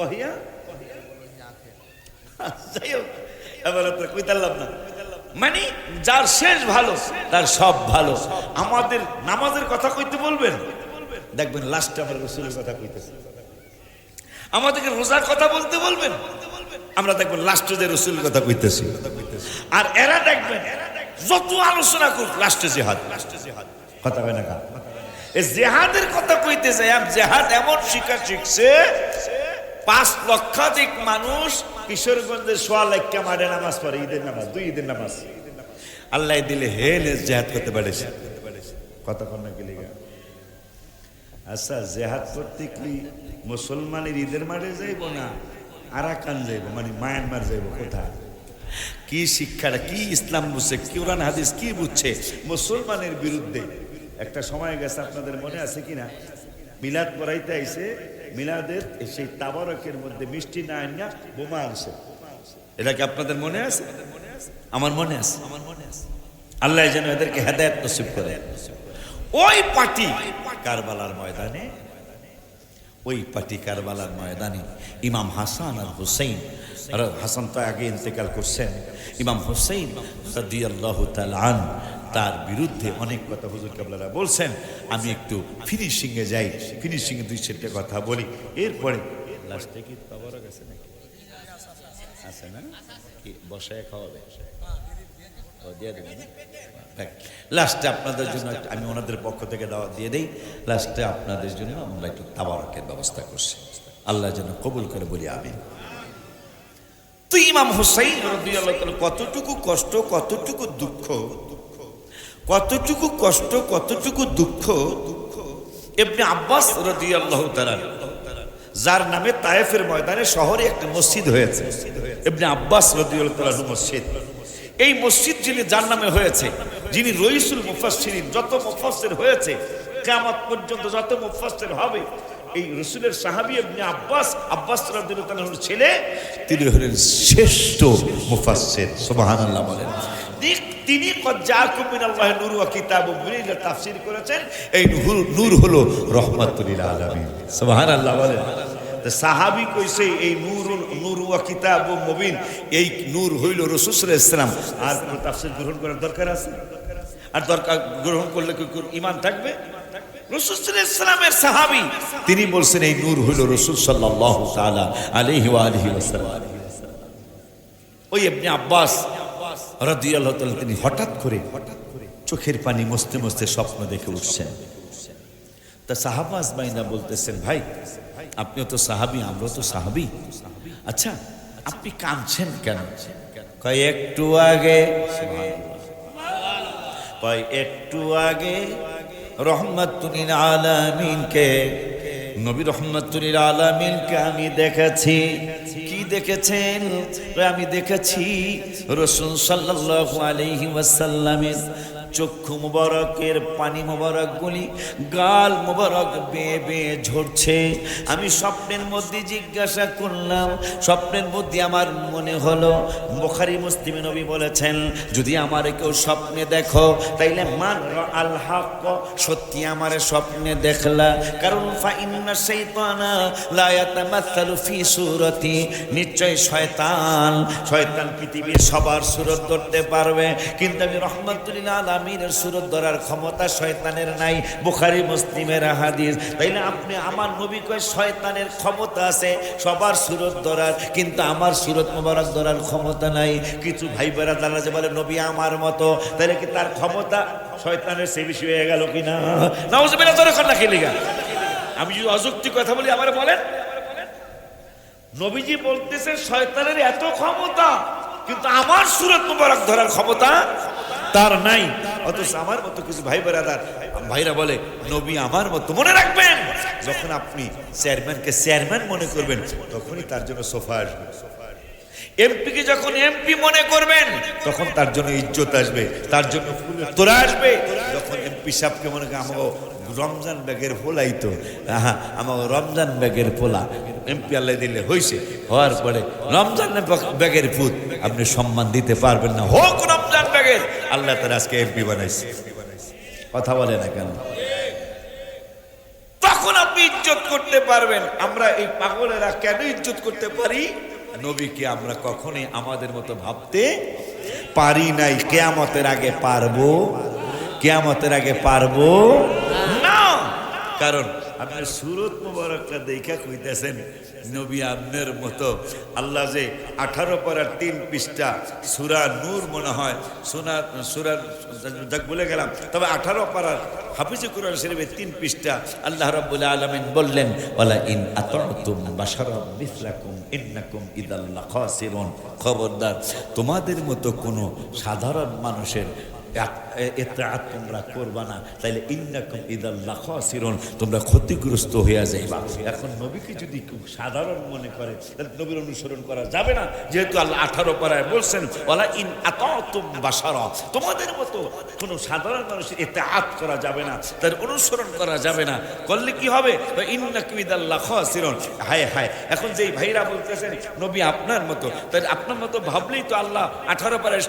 ওহিয়া যাই হোক, এবার আপনার কইতাল্লাম না, মানে যার শেষ ভালো তার সব ভালো। আমাদের নামাজের কথা কইতে বলবেন, দেখবেন লাস্টে আমরা রাসূলের কথা কইতেছি। আমাদেরকে রোজার কথা বলতে বলবেন, আমরা দেখবেন লাস্টে যে রাসূলের কথা কইতেছি। আর এরা দেখবেন যত আলোচনা করুক লাস্টে জিহাদ, কথা হয় না। এই জিহাদের কথা কইতে যায়, জিহাদ এমন শিখছে 5 লক্ষাধিক মানুষ কিশোরগঞ্জের 1.5 লাখ মাঠে নামাজ পড়ে, ঈদের নামাজ, 2 ঈদের নামাজ। আল্লাহ দিলে হেলে জিহাদ করতে পারেছে, কথা কন না গেলি। আচ্ছা, জিহাদ করতে কি মুসলমানের ঈদের মাঠে যাইব না আরাকান যাইব, মানে মায়ানমার যাইব? কোথায় কি শিক্ষাটা, কি ইসলাম বুঝছে, কি কোরআন হাদিস কি বুঝছে মুসলমানের বিরুদ্ধে? একটা সময় গেছে, আপনাদের মনে আছে কিনা, মিলাদ পড়াইতে আইছে, মিলাদের সেই তাবারকের মধ্যে মিষ্টি না আনিয়া বোমা আনছে। এটা কি আপনাদের মনে আছে? আমার মনে আছে। আল্লাহ যেন এদেরকে হেদায়েত নসিব করে। ওই পার্টি কারবালার ময়দানে, ওই পার্টি কারবালার ময়দানে ইমাম হাসান আর হুসাইন, আর হাসান তো আগে ইন্তেকাল করছেন, ইমাম হুসাইন রাদিয়াল্লাহু তাআলা আনহু, তার বিরুদ্ধে অনেক কথা হুজুর কেবলারা বলছেন। আমি একটু ফিনিশিং এ যাই, ফিনিশিং এ 2-4টা কথা বলি, এরপরে লাস্টে কি তাবারক আছে নাকি? আছে না? কি বসায় খাওয়াবে? ও দিয়ে দেবেন। লাস্টে আপনাদের জন্য আমি ওনাদের পক্ষ থেকে দাওয়াত দিয়ে দেই, লাস্টে আপনাদের জন্য আমরা একটু তাবারকের ব্যবস্থা করছি, আল্লাহ যেন কবুল করে, বলি আমিন। তো ইমাম হুসাইন রাদিয়াল্লাহু তাআলা কতটুকু কষ্ট, কতটুকু দুঃখ, কতটুকু কষ্ট, কতটুকু দুঃখ ইবনে আব্বাস রাদিয়াল্লাহু তাআলা, যার নামে তায়েফের ময়দানে শহরে একটা মসজিদ হয়েছে, ইবনে আব্বাস রাদিয়াল্লাহু তাআলা মসজিদ। এই মসজিদ যিনি, যার নামে হয়েছে, যিনি রইসুল মুফাসসিরিন, যত মুফাসসির হয়েছে কিয়ামত পর্যন্ত যত মুফাসসির হবে, এই রাসূলের সাহাবী ইবনে আব্বাস, আব্বাস রাদিয়াল্লাহু তাআলার ছেলে, তিনি হলেন শ্রেষ্ঠ মুফাসসির। সুবহানাল্লাহ বলেন। তিনি জাআকুম মিনাল্লাহি নূরুন ওয়া কিতাবুম মুবিন তাফসীর করেছেন, এই নূর হলো রাহমাতুল লিল আলামিন। সুবহানাল্লাহ বলেন। তো সাহাবী কইছে এই নূর ওয়া কিতাবুম মুবিন, এই নূর হইল রাসূল সাল্লাল্লাহু আলাইহি ওয়াসাল্লাম। আর কোন তাফসীর গ্রহণ করার দরকার আছে? আর দরকার গ্রহণ করলে কি ঈমান থাকবে? রাসূল সাল্লাল্লাহু আলাইহি ওয়াসাল্লামের সাহাবী, তিনি বলছেন এই নূর হইল রাসূল সাল্লাল্লাহু তাআলা আলাইহি ওয়া আলিহি ওয়াসাল্লাম। ওই ইবনে আব্বাস রাদিয়াল্লাহু তাআলা, তিনি হঠাৎ করে চোখের পানি মুছতে মুছতে স্বপ্ন দেখে উঠছেন। তা সাহাবা আজমাইনা বলতেছেন, ভাই আপনিও তো সাহাবী, আমরাও তো সাহাবী, আচ্ছা আপনি কাঁদছেন কেন? কয় একটু আগে, কয় একটু আগে রহমাতুল লিল আলামিনকে, নবী রহমাতুল লিল আলামিনকে আমি দেখেছি। কি দেখেছেন? আমি দেখেছি রাসূল সাল্লাল্লাহু আলাইহি ওয়াসাল্লামের চক্ষু মুবারকের পানি মুবারক গুলি গাল মুবারক বেয়ে বেয়ে ঝরছে। আমি স্বপ্নের মধ্যে জিজ্ঞাসা করলাম, স্বপ্নের মধ্যে আমার মনে হলো, বুখারী মুসলিমে নবী বলেছেন, যদি আমার কেউ স্বপ্নে দেখো তাইলে মান আল হক, সত্যি আমার স্বপ্নে দেখলা, কারণ ফা ইন্না শাইতানা লা ইয়াতামাসসালু ফি সূরাতি, নিশ্চয় শয়তান পৃথিবীর সবার সূরত ধরতে পারবে, কিন্তু আমি রাহমাতুল লিল আলামিনের সূরত ধরার ক্ষমতা শয়তানের নাই। বুখারী মুসলিমের হাদিস। তাইলে আপনি, আমার নবী কয় শয়তানের ক্ষমতা আছে সবার সূরত ধরার, কিন্তু আমার সূরত মোবারক ধরার ক্ষমতা নাই। কিছু ভাই বেরাদাররা যে বলে নবী আমার মতো, তাহলে কি তার ক্ষমতা শয়তানের চেয়ে বেশি হয়ে গেল কিনা? নাউজুবিল্লাহ, তোর কথা কি লিগা? আমি যদি অযৌক্তিক কথা বলি আমার বলেন। নবীজি বলতেছে শয়তানের এত ক্ষমতা, কিন্তু আমার সূরত মোবারক ধরার ক্ষমতা তার নাই। অথচ আমার মতো কিছু ভাই বেরাদার ভাইরা বলে নবী আমার মতো। মনে রাখবেন, যখন আপনি চেয়ারম্যানকে চেয়ারম্যান মনে করবেন, তখনই তার জন্য সোফা আসবে। এমপিকে যখন এমপি মনে করবেন, তখন তার জন্য ইজ্জত আসবে, তার জন্য ফুলের তোড়া আসবে। যখন এমপি পিসাবকে মনে করি আমাকে রমজান ব্যাগের ফোলাই তো, হ্যাঁ আমাকে রমজান ব্যাগের ফোলা এমপি আল্লাহ দিলে হয়েছে, হওয়ার পরে রমজান ব্যাগের ফুট আপনি সম্মান দিতে পারবেন না, হোক রমজান ব্যাগের, আল্লাহ তার আজকে এমপি বানাইছে। কথা বলে না কেন? তখন আপনি ইজ্জত করতে পারবেন। আমরা এই পাগলেরা কেন ইজ্জত করতে পারি? নবীকে আমরা কখনোই আমাদের মতো ভাবতে পারি নাই। কিয়ামতের আগে পারবো? কিয়ামতের আগে পারবো না। কারণ আপনার সুরত মুবারকটা দেখা কইতেছেন নবী আপনার মতো। আল্লাহ যে 18 পারার 3 পৃষ্ঠা সূরা নূর মনে হয় সূরা বলে গেলাম, তবে 18 পারার হাফিজে কুরআন শরীফের 3 পৃষ্ঠা আল্লাহ রাব্বুল আলামিন বললেন ওয়ালা ইন আতাতুম বাশারাম মিসলাকুম ইন্নাকুম ইদাল লাখাসিরুন। খবরদার তোমাদের মতো কোনো সাধারণ মানুষের ইতাআত তোমরা করবা না, তাইলে ইন্নাকুম ইদাল লাখাসিরুন, তোমরা ক্ষতিগ্রস্ত হয়ে যাইবা। এখন নবীকে যদি কেউ সাধারণ মনে করে তাহলে নবীর অনুসরণ করা যাবে না, যেহেতু আল্লাহ 18 পারায় বলছেন ওয়ালা ইন আতাতুম বাশারা, তোমাদের মতো কোনো সাধারণ মানুষের ইতাআত করা যাবে না, তার অনুসরণ করা যাবে না। করলে কি হবে? ইন্নাকুম ইদাল লাখাসিরুন। হায় হায়, এখন যেই ভাইরা বলতেছেন নবী আপনার মতো, তাই আপনার মতো ভাবলেই তো আল্লাহ 18 পারায়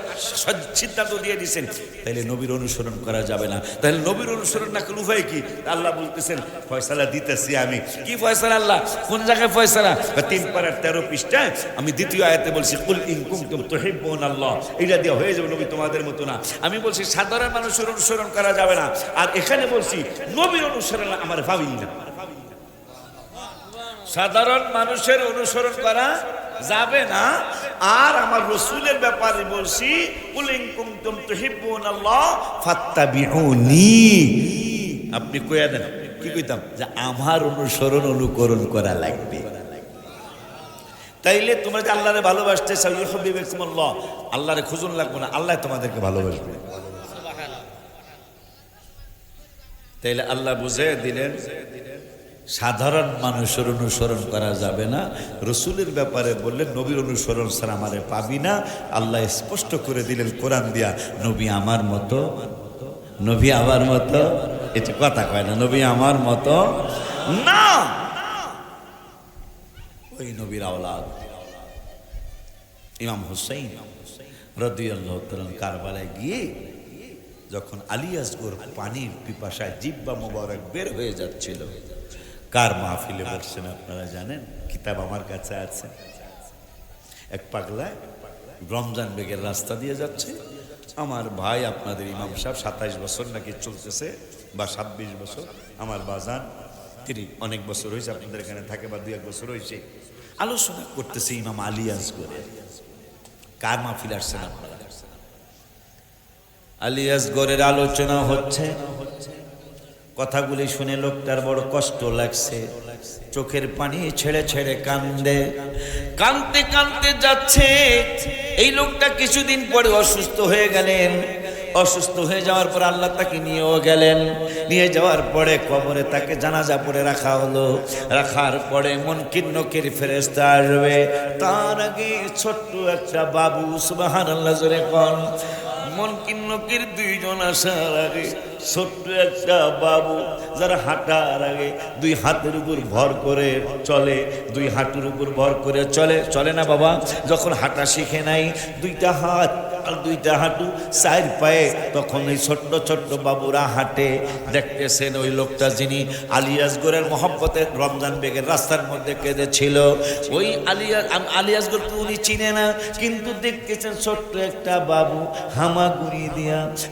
সিদ্ধান্ত দিয়ে দিয়েছেন, তাইলে নবীর অনুসরণ করা যাবে না। তাহলে নবীর অনুসরণ না করলে উপায় কি? আল্লাহ বলতেছেন ফয়সালা দিতেছি আমি। কি ফয়সালা? আল্লাহ কোন জায়গায় ফয়সালা? 3 পারার 13 পৃষ্ঠায় আমি দ্বিতীয় আয়াতে বলছি কুল ইন কুনতুম তুহিব্বুনাল্লাহ, এটা দিয়ে হয়ে যাবে নবী তোমাদের মতো না। আমি বলছি সাধারণ মানুষের অনুসরণ করা যাবে না, আর এখানে বলছি নবীর অনুসরণ আমার ভাবি না। সাধারণ মানুষের অনুসরণ করা যাবে না, আর আমার রাসূলের ব্যাপারে বলছি কুল ইন কুনতুম তুহিব্বুনাল্লাহ ফাত্তাবিউনি। আপনি কইয়া দেন কি কইতাম? যে আমার অনুসরণ অনুকরণ করা লাগবে। তাইলে তোমরা যে আল্লাহরে ভালোবাসতে চাও, ইউহিব্বুকুমুল্লাহ, আল্লাহরে খুঁজুন লাগবে না, আল্লাহ তোমাদেরকে ভালোবাসবে। তাইলে আল্লাহ বুঝে দিলেন সাধারণ মানুষের অনুসরণ করা যাবে না। রসুলের ব্যাপারে বললেন নবীর অনুসরণ ছাড়া আমারে পাবি না। আল্লাহ স্পষ্ট করে দিলেন কোরআন দিয়া, নবী আমার মতো, নবী আমার মতো, এটা কথা কয় না, নবী আমার মতো না, ওই নবীর আওলাদ ইমাম হুসাইন রাদিয়াল্লাহু তাআলা কারবালায় গিয়ে যখন আলী আসগর পানির পিপাসায় জিহ্বা মোবারক বের হয়ে যাচ্ছিল, কার মাহফিলে বসছেন আপনারা জানেন? কিতাব আমার কাছে আছে। এক পাগলায় রমজান বেগের রাস্তা দিয়ে যাচ্ছে। আমার ভাই আপনাদের ইমাম সাহেব 27 বছর নাকি চলতেছে বা 26 বছর, আমার বাজান তিনি অনেক বছর হয়েছে আপনাদের এখানে থাকে, বা 2-1 বছর হয়েছে। আলোচনা করতেছে ইমাম আলী আসগরে। কার মাহফিলে আসছেন আপনারা? আলী আসগরের আলোচনা হচ্ছে। কথাগুলি শুনে লোকটার বড় কষ্ট লাগছে, চোখের পানি ছেড়ে ছেড়ে কান্দে, কাঁদতে কাঁদতে যাচ্ছে। এই লোকটা কিছুদিন পরে অসুস্থ হয়ে গেলেন। অসুস্থ হয়ে যাওয়ার পর আল্লাহ তাকে নিয়েও গেলেন। নিয়ে যাওয়ার পরে কবরে তাকে জানাজা পড়ে রাখা হলো। রাখার পরে মুনকির নকির ফেরেশতা আসবে। তার আগে ছোট্ট একটা বাবু, সুবহানাল্লাহ জোরে কোন, মুনকির নকির 2 জন আসার আগে ছোট্ট একটা বাবু, যারা হাঁটার আগে 2 হাতের উপর ভর করে চলে, 2 হাঁটুর উপর ভর করে চলে। চলে না বাবা? যখন হাঁটা শিখে নাই, 2টা হাত আর 2টা হাঁটু 4 পায়ে, তখন এই ছোট্ট ছোট্ট বাবুরা হাঁটে। দেখতেছেন ওই লোকটা যিনি আলী আসগরের মহব্বতে রমজান বেগের রাস্তার মধ্যে কেঁদেছিল, ওই আলী আসগরকে উনি চিনে না, কিন্তু দেখতেছেন ছোট্ট একটা বাবু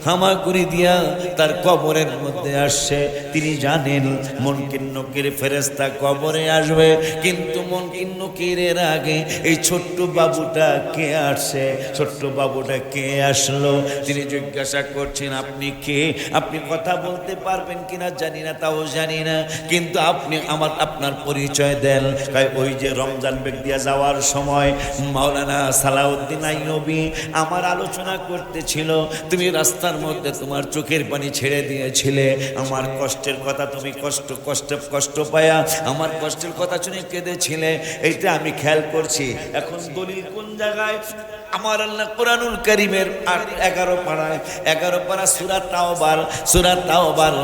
হামাগুড়ি দিয়া তার কবরের মধ্যে আসছে। তিনি জানেন মুনকির নকির ফেরেশতা কবরে আসবে, কিন্তু মুনকির নকিরের আগে এই ছোট্ট বাবুটা কে আসছে, ছোট্ট বাবুটা কে আসলো। তিনি জিজ্ঞাসা করছেন আপনি কে? আপনি কথা বলতে পারবেন কিনা জানি না, তাও জানি না, কিন্তু আপনি আপনার পরিচয় দেন। ওই যে রমজান বেগ দিয়া যাওয়ার সময় মাওলানা সালাউদ্দিন আইয়ুবী আমার আলোচনা করতেছিল, তুমি রাস্তার মধ্যে তোমার চোখের পানি ছেড়ে দিয়েছিলে, আমার কষ্টের কথা তুমি কষ্ট পায়া আমার কষ্টের কথা শুনে কেঁদেছিলে, এইটা আমি খেয়াল করছি। এখন দলিল কোন জায়গায়? আমার আল্লাহ কোরআনুল কারীমের 11 পারা সূরা তাওবার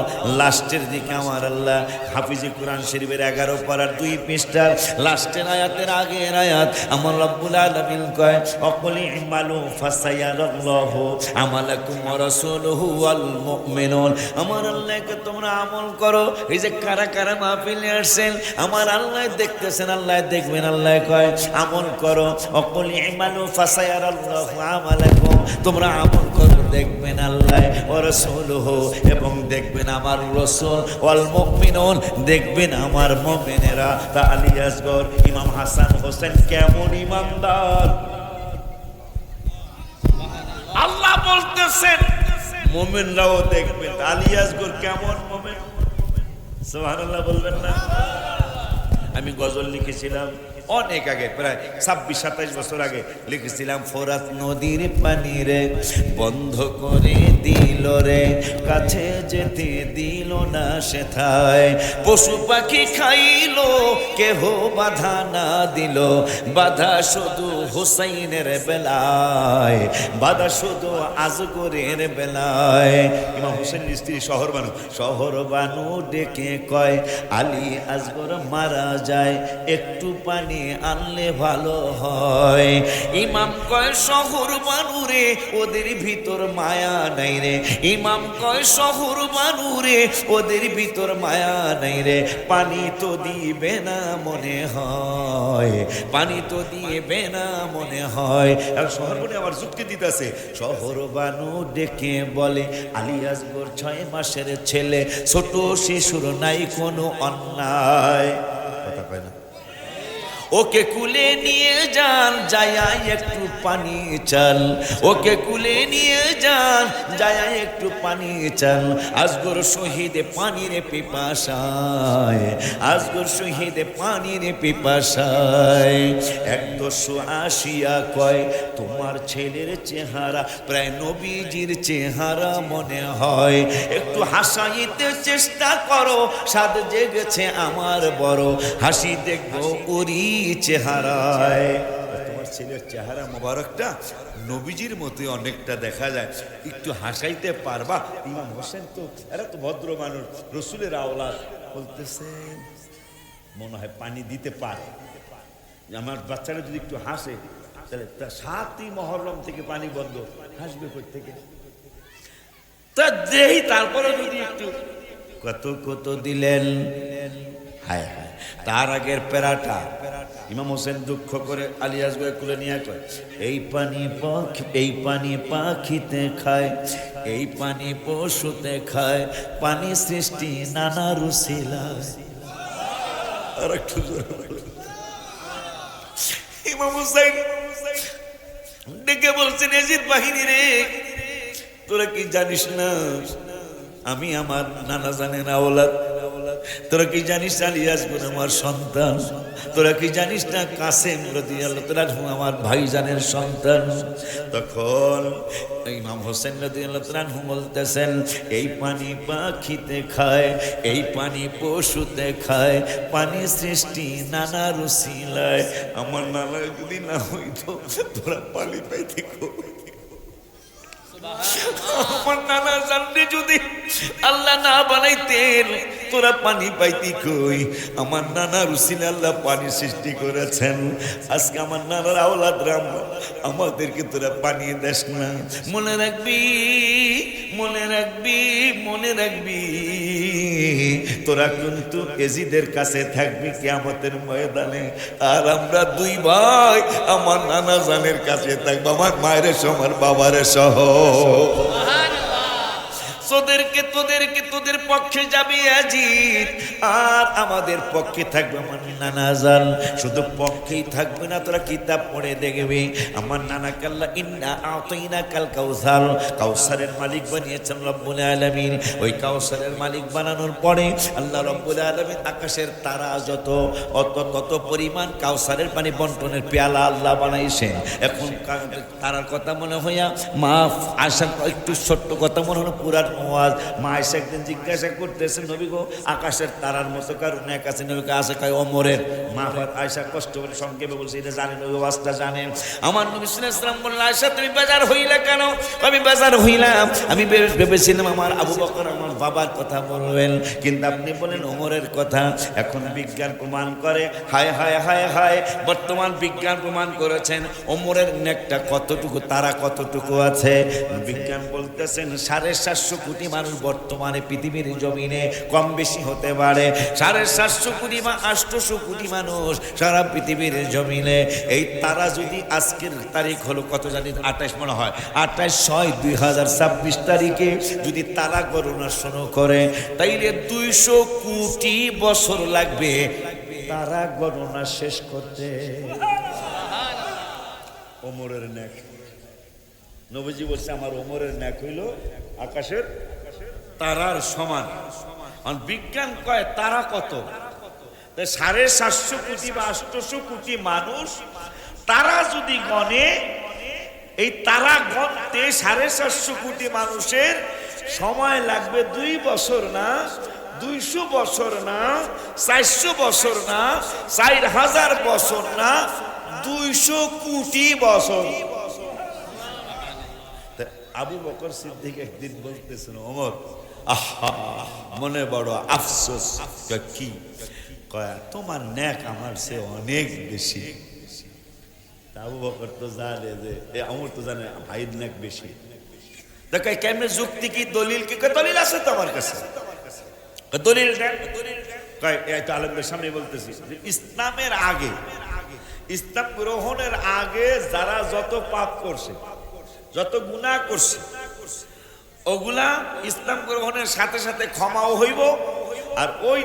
লাস্টের দিকে আমার আল্লাহ হাফিজে কোরআন শরীফের 11 পারার 2 পৃষ্ঠার লাস্টের আয়াতের আগের আয়াত আমার রব্বুল আলামিন কয় অকুলি ইমালু ফাসায়ারাল্লাহু আমালাকুম ওয়া রাসূলুহু ওয়াল মুমিনুন। আমার আল্লাহকে তোমরা আমল করো। এই যে কারা কারা মাহফিলে আসছেন আমার আল্লাহ দেখতেছেন, আল্লাহ দেখবেন। আল্লাহ কয় আমল করো। অকুলি ইমালু ফাসায়ারাল্লাহু আমালাকুম, তোমরা আমল করো, দেখবেন আল্লাহ ওয়া রাসূলুহু, এবং দেখবেন আমার রাসূল, ওয়াল মুমিনুন, দেখবেন আমার মুমিনেরা। তা আলী আসগর ইমাম হাসান হোসেন কেমন ইমানদার, আল্লাহ বলতেছেন মুমিনরাও দেখবেন। আলী আসগর কেমন মুমিন, সুবহানাল্লাহ বলবেন না? আমি গজল লিখেছিলাম অনেক আগে, প্রায় 26-27 বছর আগে লিখেছিলাম। ফোরাত নদীর পানি রে বন্ধ করে দিল রে, কাছে যেতে দিল না সেথায়। পশু পাখি খাইলো কেহ বাধা না দিল, বাধা শুধু হুসাইনের বেলায়, বাধা শুধু আজগরের বেলায়। ইমাম হোসেনের স্ত্রী শহর বানু ডেকে কয় আলী আসগর মারা যায়, একটু পানি আনলে ভালো হয়। ইমাম কয় শহর বানুরে ওদের ভিতর মায়া নাই রে, ইমাম কয় শহর বানুরে ওদের ভিতর মায়া নাই রে, পানি তো দিবে না মনে হয়, পানি তো দিবে না মনে হয়। আর শহর বানু আবার যুক্তি দিতেছে, শহর বানু ডেকে বলে আলী আসগর 6 মাসের ছেলে, ছোট শিশুর নাই কোনো অন্যায়। কথা কয় না? ওকে কুলে নিয়ে যান যায়া একটু পানি চাল, ওকে কুলে নিয়ে যান যায়া একটু পানি চাল। আসগর শহীদে পানির পিপাসায়, আসগর শহীদে পানির পিপাসায়। 110 আসিয়া কয় তোমার ছেলের চেহারা প্রায় নবীজির চেহারা মনে হয়, একটু হাসাইতে চেষ্টা করো, সাদ জেগেছে আমার বড়, হাসি দেখবো ওরি চেহারায়। তোমার ছেলের চেহারা মোবারকটা নবীজির মতো অনেকটা দেখা যায়, একটু হাসাইতে পারবা? ইমাম হোসেন তো এরা তো ভদ্র মানুষ, রসুলের আওলাদ, বলতেছেন মনে হয় পানি দিতে পারে। আমার বাচ্চারা যদি একটু হাসে তাহলে 7ই মহররম থেকে পানি বন্ধ, হাসবে কই থেকে? তা দেই তারপরে যদি একটু কত কত দিলেন। হায় হায়, তার আগের প্যারাটা ইমাম হোসেন দুঃখ করে আলী আসগর কুলে নিয়ে কয় এই পানি পাখিতে খায়, এই পানি পশুতে খায়, পানি সৃষ্টি নানা রুসিলায়। আর একটু ইমাম হোসেন ডেকে বলছেন এজিদ বাহিনী রে, তোরা কি জানিস না আমি আমার নানা জানের আওলাদ? তোরা কি জানিস আলী আসগর আমার সন্তান? তোরা কি জানিস না কাসেম রাদিয়াল্লাহু তাআলা আমার ভাইজানের সন্তান? তখন ইমাম হোসেন রাদিয়াল্লাহু তাআলা বলতেছেন এই পানি পাখিতে খায়, এই পানি পশুতে খায়, পানি সৃষ্টি নানা রুসিলায়। আমার নানা যদি না হইতো তোরা পানি পাইতে কই? আমার নানা জানলে যদি আল্লাহ না বানাইতেন তোরা পানি পাইতি কই? আমার নানা রুসিল আল্লাহ পানি সৃষ্টি করেছেন। আজকে আমার নানার আওলাদ রাম আমাদেরকে তোরা পানি দেস না। মনে রাখবি, মনে রাখবি, মনে রাখবি, তোরা কিন্তু এজিদের কাছে থাকবি কিয়ামতের ময়দানে, আর আমরা 2 ভাই আমার নানা জানের কাছে থাকবো, আমার মায়ের আমার বাবার সহ। তোদের পক্ষে যাবে আজিদ, আর আমাদের পক্ষে থাকবে আমার নানা জান। শুধু পক্ষেই থাকবে না, তোরা কিতাব পড়ে দেখবি আমার নানা কাল্লা ইন্না আতাইনা কাল কাউসার, কাউসারের মালিক বানিয়েছেন রব্বুল আলামিন। ওই কাউসারের মালিক বানানোর পরে আল্লাহ রব্বুল আলামিন আকাশের তারা যত তত পরিমাণ কাউসারের পানি বন্টনের পেয়ালা আল্লাহ বানাইছেন। এখন তারার কথা মনে হইয়া মাফ আসার একটু ছোট্ট কথা মনে হলো, পুরার ওয়াজ। মা এসে একদিন জিজ্ঞাসা করতেছে, নবী গো আকাশের তারার মতো কারো নেক আছে? নবীকে আছে কয় ওমরের। মা আয়েশা কষ্ট করে সংক্ষেপে বলছে, এটা জানেন, ওই ওয়াজটা জানেন। আমার নবী সাল্লাল্লাহু আলাইহি ওয়াসাল্লাম বললেন, আয়েশা তুমি বেজার হইলা কেন? আমি বেজার হইলাম, আমি ভেবেছিলাম আমার আবু বকর আমার বাবার কথা বলবেন, কিন্তু আপনি বলেন ওমরের কথা। এখন বিজ্ঞান প্রমাণ করে, হায় হায় হায় হায়, বর্তমান বিজ্ঞান প্রমাণ করেছেন ওমরের নেকটা কতটুকু, তারা কতটুকু আছে। বিজ্ঞান বলতেছেন 750 কোটি মানুষ বর্তমানে পৃথিবীর জমিনে, কম বেশি হতে পারে 750 কোটি বা 800 কোটি মানুষ সারা পৃথিবীর জমিনে। এই তারা যদি আজকের তারিখ হলো কত জানি, 28 মনে হয়, 28/6/2026 তারিখে যদি তারা গণনা শুরু করে, তাইলে 200 কোটি বছর লাগবে তারা গণনা শেষ করতে। ওমরের নেক, নবীজি বলছে আমার ওমরের নেক হইল আকাশের তারার সমান। বিজ্ঞান কয় তারা কত? 750 কোটি বা 800 কোটি মানুষ তারা যদি গণে, এই তারা গণতে 750 কোটি মানুষের সময় লাগবে 2 বছর না, 200 বছর না, 400 বছর না, 4000 বছর না, 200 কোটি বছর। আবু বকর সিদ্দিক একদিন বলতেছেন, ওমর আহা মনে বড় আফসোস। কি কয়? তোমার নেক আমার সে অনেক বেশি। আবু বকর তো জানে যে ওমর তো জানে ভাইয়ের নেক বেশি। দেখাই কেমনে যুক্তি, কি দলিল, কি দলিল আছে তো আমার কাছে, দলিল দেন। আলমদের সামনে বলতেছি, ইসলামের আগে, ইসলাম গ্রহণের আগে যারা যত পাপ করছে, যত গুনাহ করছে, ওগুলা ইসলাম গ্রহণের সাথে সাথে ক্ষমাও হইব, আর ওই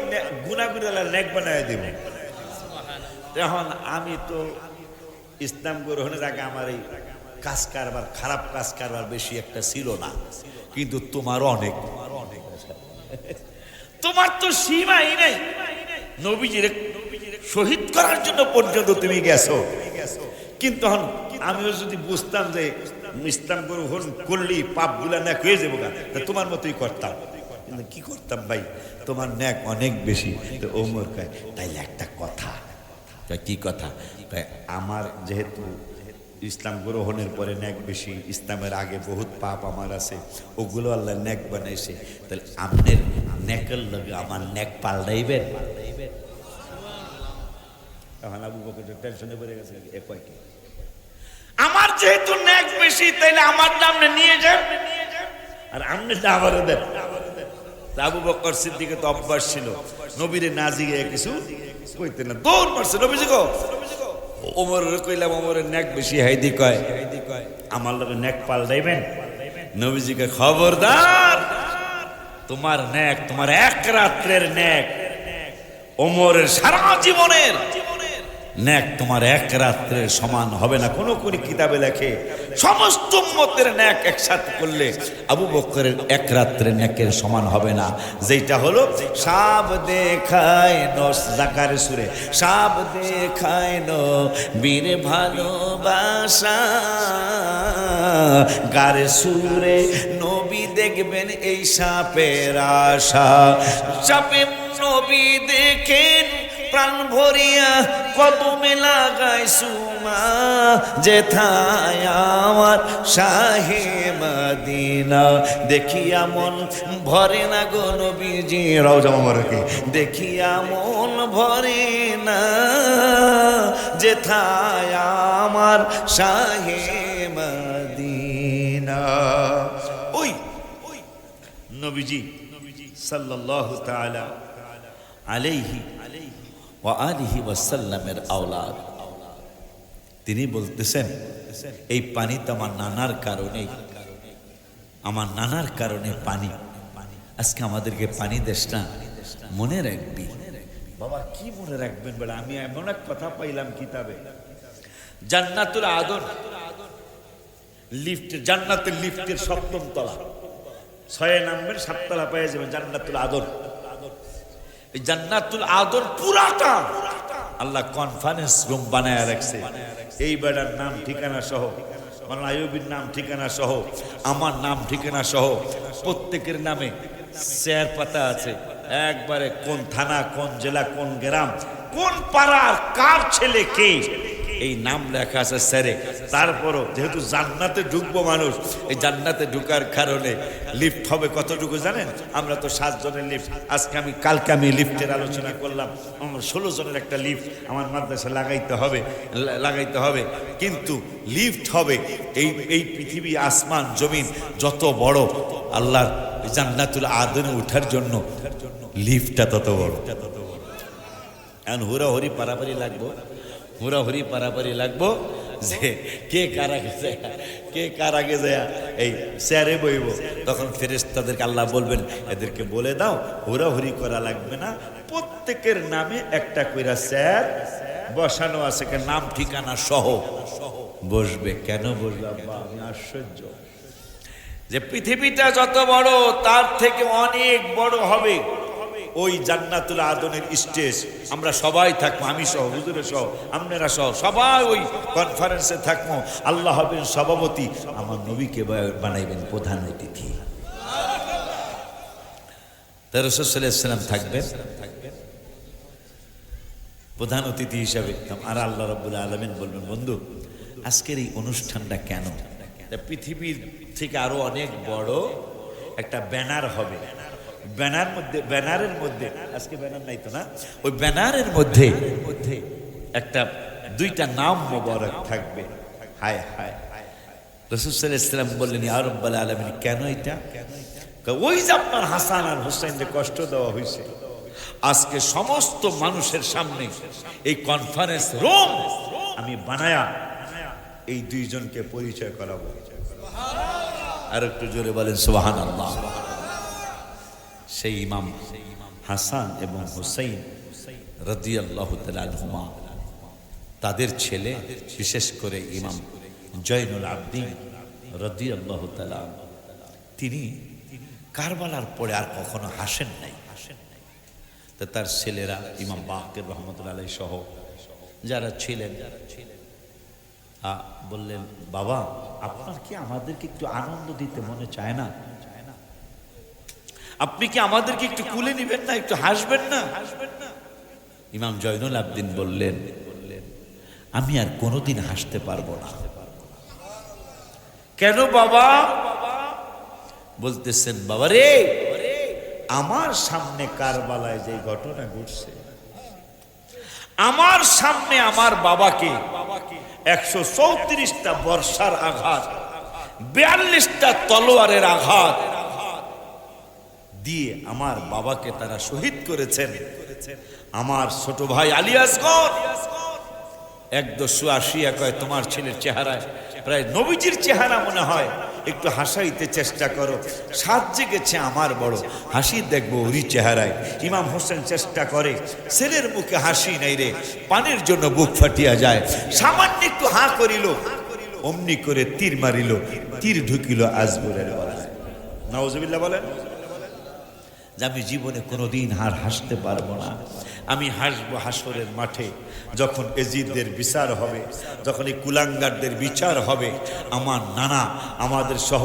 গুনাহগুলো নেক বানায় দেব। এখন আমি তো ইসলাম গ্রহণের আগে আমার এই কাজ কারবার, খারাপ কাজ কারবার বেশি একটা ছিল না, কিন্তু তোমার অনেক, তোমার তো সীমাই নেই। নবীজির শহীদ করার জন্য পর্যন্ত তুমি গেছো, কিন্তু আমিও যদি বুঝতাম যে ইসলাম গ্রহণ করলেই পাপগুলা নেক হয়ে যাবো, তোমার মতোই করতাম, কিন্তু কি করতাম ভাই, তোমার নেক অনেক বেশি। তো ওমর কয় তাইলে একটা কথা। কি কথা? আমার যেহেতু ইসলাম গ্রহণের পরে নেক বেশি, ইসলামের আগে বহুত পাপ আমার আছে, ওগুলো আল্লাহ নেক বানাইছে, তাহলে আপনার নেকের লগে আমার নেক পাল্টাইবেন। এখন আবু বকর টেনশনে পড়ে গেছে, আমার যেহেতু নেক বেশি, তাইলে আমার নাম নিয়ে যান, আর আপনি আবারও দেন। আবু বকর সিদ্দিকের তো অভ্যাস ছিল, নবীরে না জিগে কিছু কইতে না, দৌড় মারছে নবীজি গো। ওমর কইলাম ওমরের নেক বেশি, হাইদি কয় আমার লগে নেক পাল্টাইবেন। নবীজিকে খবরদার, তোমার নেক, তোমার এক রাত্রের নেক ওমরের সারা জীবনের নেক তোমার এক রাত্রের সমান হবে না। কোন কোন কিতাবে লেখে সমস্ত উম্মতের নেক একসাথে করলে আবু বকরের এক রাত্রের নেকের সমান হবে না। যেটা হলো সাব দেখায় জাকার সুরে, সাব দেখায় বীর ভালোবাসা, গারে সুরে নবী দেখবেন এই সাপের আশা। সাপে নবী দেখেন প্রাণ ভরিয়া কদমে লাগাই সুমা, যেথায় আমার শাহে মদিনা। দেখিয়া মন ভরে না গো নবীজি রওজা মোবারকে, দেখিয়া মন ভরে না, যেথায় আমার শাহে মদিনা। ওই নবীজি সাল্লাল্লাহু তাআলা আলাইহি ওয়া আলিহি ওয়াসাল্লামের আওলাদ, তিনি বলতেছেন এই পানি তো আমার নানার কারণে, আমার নানার কারণে পানি। আজকে আমাদেরকে পানি দেশ না, মনে রাখবি বাবা। কি মনে রাখবেন বলে, আমি এমন এক কথা পাইলাম কিতাবে, জান্নাতুল আদন লিফট, জান্নাতের লিফটের 7ম তলা, 6 নাম্বার 7 তলা পেয়ে যাবেন জান্নাতুল আদন। এই জান্নাতুল আদন পুরাটা আল্লাহ কনফারেন্স রুম বানায় রাখছে। এই বেড়ার নাম ঠিকানা সহ মাওলানা আইয়ুবীর নাম ঠিকানা সহ, আমার নাম ঠিকানা সহ প্রত্যেকের নামে শেয়ার পাতা আছে, একবারে কোন থানা, কোন জেলা, কোন গ্রাম, কোন পাড়ার কার ছেলে কে, এই নাম লেখা আছে স্যারে। তারপরও যেহেতু জান্নাতে ঢুকবো মানুষ, এই জান্নাতে ঢুকার কারণে লিফট হবে কতটুকু জানেন? আমরা তো 7 জনের লিফট, কালকে আমি লিফটের আলোচনা করলাম, আমার 16 জনের একটা লিফট আমার মাদ্রাসা লাগাইতে হবে। কিন্তু লিফট হবে এই পৃথিবী, আসমান জমিন যত বড়, আল্লাহর জান্নাতুল আদনে ওঠার জন্য লিফটটা তত বড়। এখন হুড়াহুড়ি পারাপারি লাগবো যে কে কার আগে যায় এই চেয়ারে বইব। তখন ফেরেশতাদেরকে আল্লাহ বলবেন, এদেরকে বলে দাও হুড়াহুড়ি করা লাগবে না, প্রত্যেকের নামে একটা কইরা চেয়ার বসানো আছে, নাম ঠিকানা সহ বসবে। কেন বসবে আব্বা? আমি আশ্চর্য যে পৃথিবীটা যত বড় তার থেকে অনেক বড় হবে ওই জান্নাতুল আদনের স্টেজ। আমরা সবাই থাকবো, আমি সহ, হুজুরের সহ, আপনারা সহ সবাই ওই কনফারেন্সে থাকবো। আল্লাহ হবেন সভাপতি, আমার নবীকে বানাইবেন প্রধান অতিথি, রাসূল সাল্লাল্লাহু আলাইহি ওয়াসাল্লাম থাকবেন প্রধান অতিথি হিসাবে। আর আল্লাহ রাব্বুল আলামিন বলবেন, বন্ধু আজকের এই অনুষ্ঠানটা কেন? পৃথিবীর থেকে আরো অনেক বড় একটা ব্যানার হবে, ব্যানারের মধ্যে আজকে ব্যানার নাই তো না, ওই ব্যানারের মধ্যে একটা 2টা নাম মোবারক থাকবে। হায় হায়, রাসূল সাল্লাল্লাহু আলাইহি ওয়াসাল্লাম বললেন, ইয়া রাব্বাল আলামিন কেন এটা? ওই যে আপনার হাসান আর হুসাইনকে কষ্ট দেওয়া হয়েছে, আজকে সমস্ত মানুষের সামনে এই কনফারেন্স রুম আমি বানায়া এই 2 জনকে পরিচয় করাবো। আর একটু জোরে বলেন সুবহানাল্লাহ। সেই ইমাম হাসান এবং হুসাইন রাদিয়াল্লাহু তাআলা আনহুমা, তাদের ছেলে বিশেষ করে ইমাম জয়নুল আবদিন রাদিয়াল্লাহু তাআলা, তিনি কারবালার পরে আর কখনো হাসেন নাই। তা তার ছেলেরা ইমাম বাকের রহমতুল্লাহ আলাইহি সহ যারা ছিলেন বললেন, বাবা আপনার কি আমাদেরকে একটু আনন্দ দিতে মনে চায় না? আপনি কি আমাদেরকে একটু কুলে নিবেন না, একটু হাসবেন না? ইমাম জয়নুল আবদিন বললেন, আমি আর কোনোদিন হাসতে পারবো না। কেন বাবা? বলতেছেন, বাবা রে, আমার সামনে কারবালায় যে ঘটনা ঘটছে, আমার সামনে আমার বাবাকে 134টা বর্ষার আঘাত, 42টা তলোয়ারের আঘাত দিয়ে আমার বাবাকে তারা শহীদ করেছেন। আমার ছোট ভাই আলী আসগর 180 কয়, তোমার ছেলের চেহারায় প্রায় নবীজির চেহারা মনে হয়, একটু হাসাইতে চেষ্টা করো। সাজে গেছে আমার বড়, হাসি দেখবো ওরই চেহারায়। ইমাম হোসেন চেষ্টা করে, ছেলের মুখে হাসি নাই রে, পানির জন্য বুক ফাটিয়া যায়। সামান্য একটু হাঁ করিল, অমনি করে তীর মারিল, তীর ঢুকিল আজগরের গলায়। নাউজুবিল্লাহ বলেন যে আমি জীবনে কোনোদিন আর হাসতে পারবো না। আমি হাসবো হাসরের মাঠে, যখন এজিদদের বিচার হবে, যখন এই কুলাঙ্গারদের বিচার হবে। আমার নানা আমাদের সহ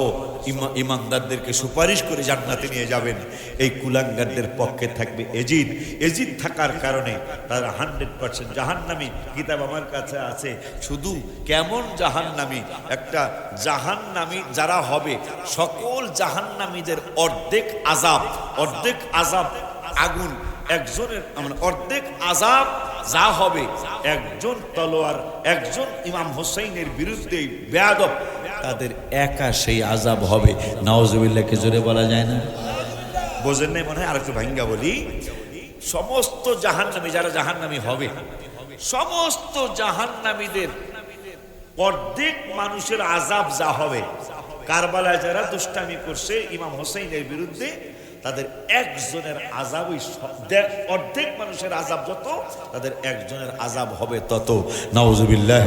ইমানদারদেরকে সুপারিশ করে জান্নাতে নিয়ে যাবেন। এই কুলাঙ্গারদের পক্ষে থাকবে এজিদ। এজিদ থাকার কারণে তারা 100% জাহান্নামী। কিতাব আমার কাছে আছে, শুধু কেমন জাহান্নামী, একটা জাহান্নামী যারা হবে, সকল জাহান্নামীদের অর্ধেক আজাব আগুন, একজনের অর্ধেক আজাব যা হবে, একজন তলোয়ার, একজন ইমাম হোসেইনের বিরুদ্ধে বেয়াদব, তাদের একা সেই আজাব হবে। নাউজুবিল্লাহকে জোরে বলা যায় না? বোঝেন নাই মনে হয়? আর একটু ভাঙ্গা বলি, সমস্ত জাহান্নামী যারা জাহান্নামী হবে, সমস্ত জাহান্নামীদের অর্ধেক মানুষের আজাব যা হবে, কারবালায় যারা দুষ্টামি করছে ইমাম হোসেইনের বিরুদ্ধে, তাদের একজনের আজাব, অর্ধেক মানুষের আজাব যত, তাদের একজনের আজাব হবে তত। নাউজুবিল্লাহ।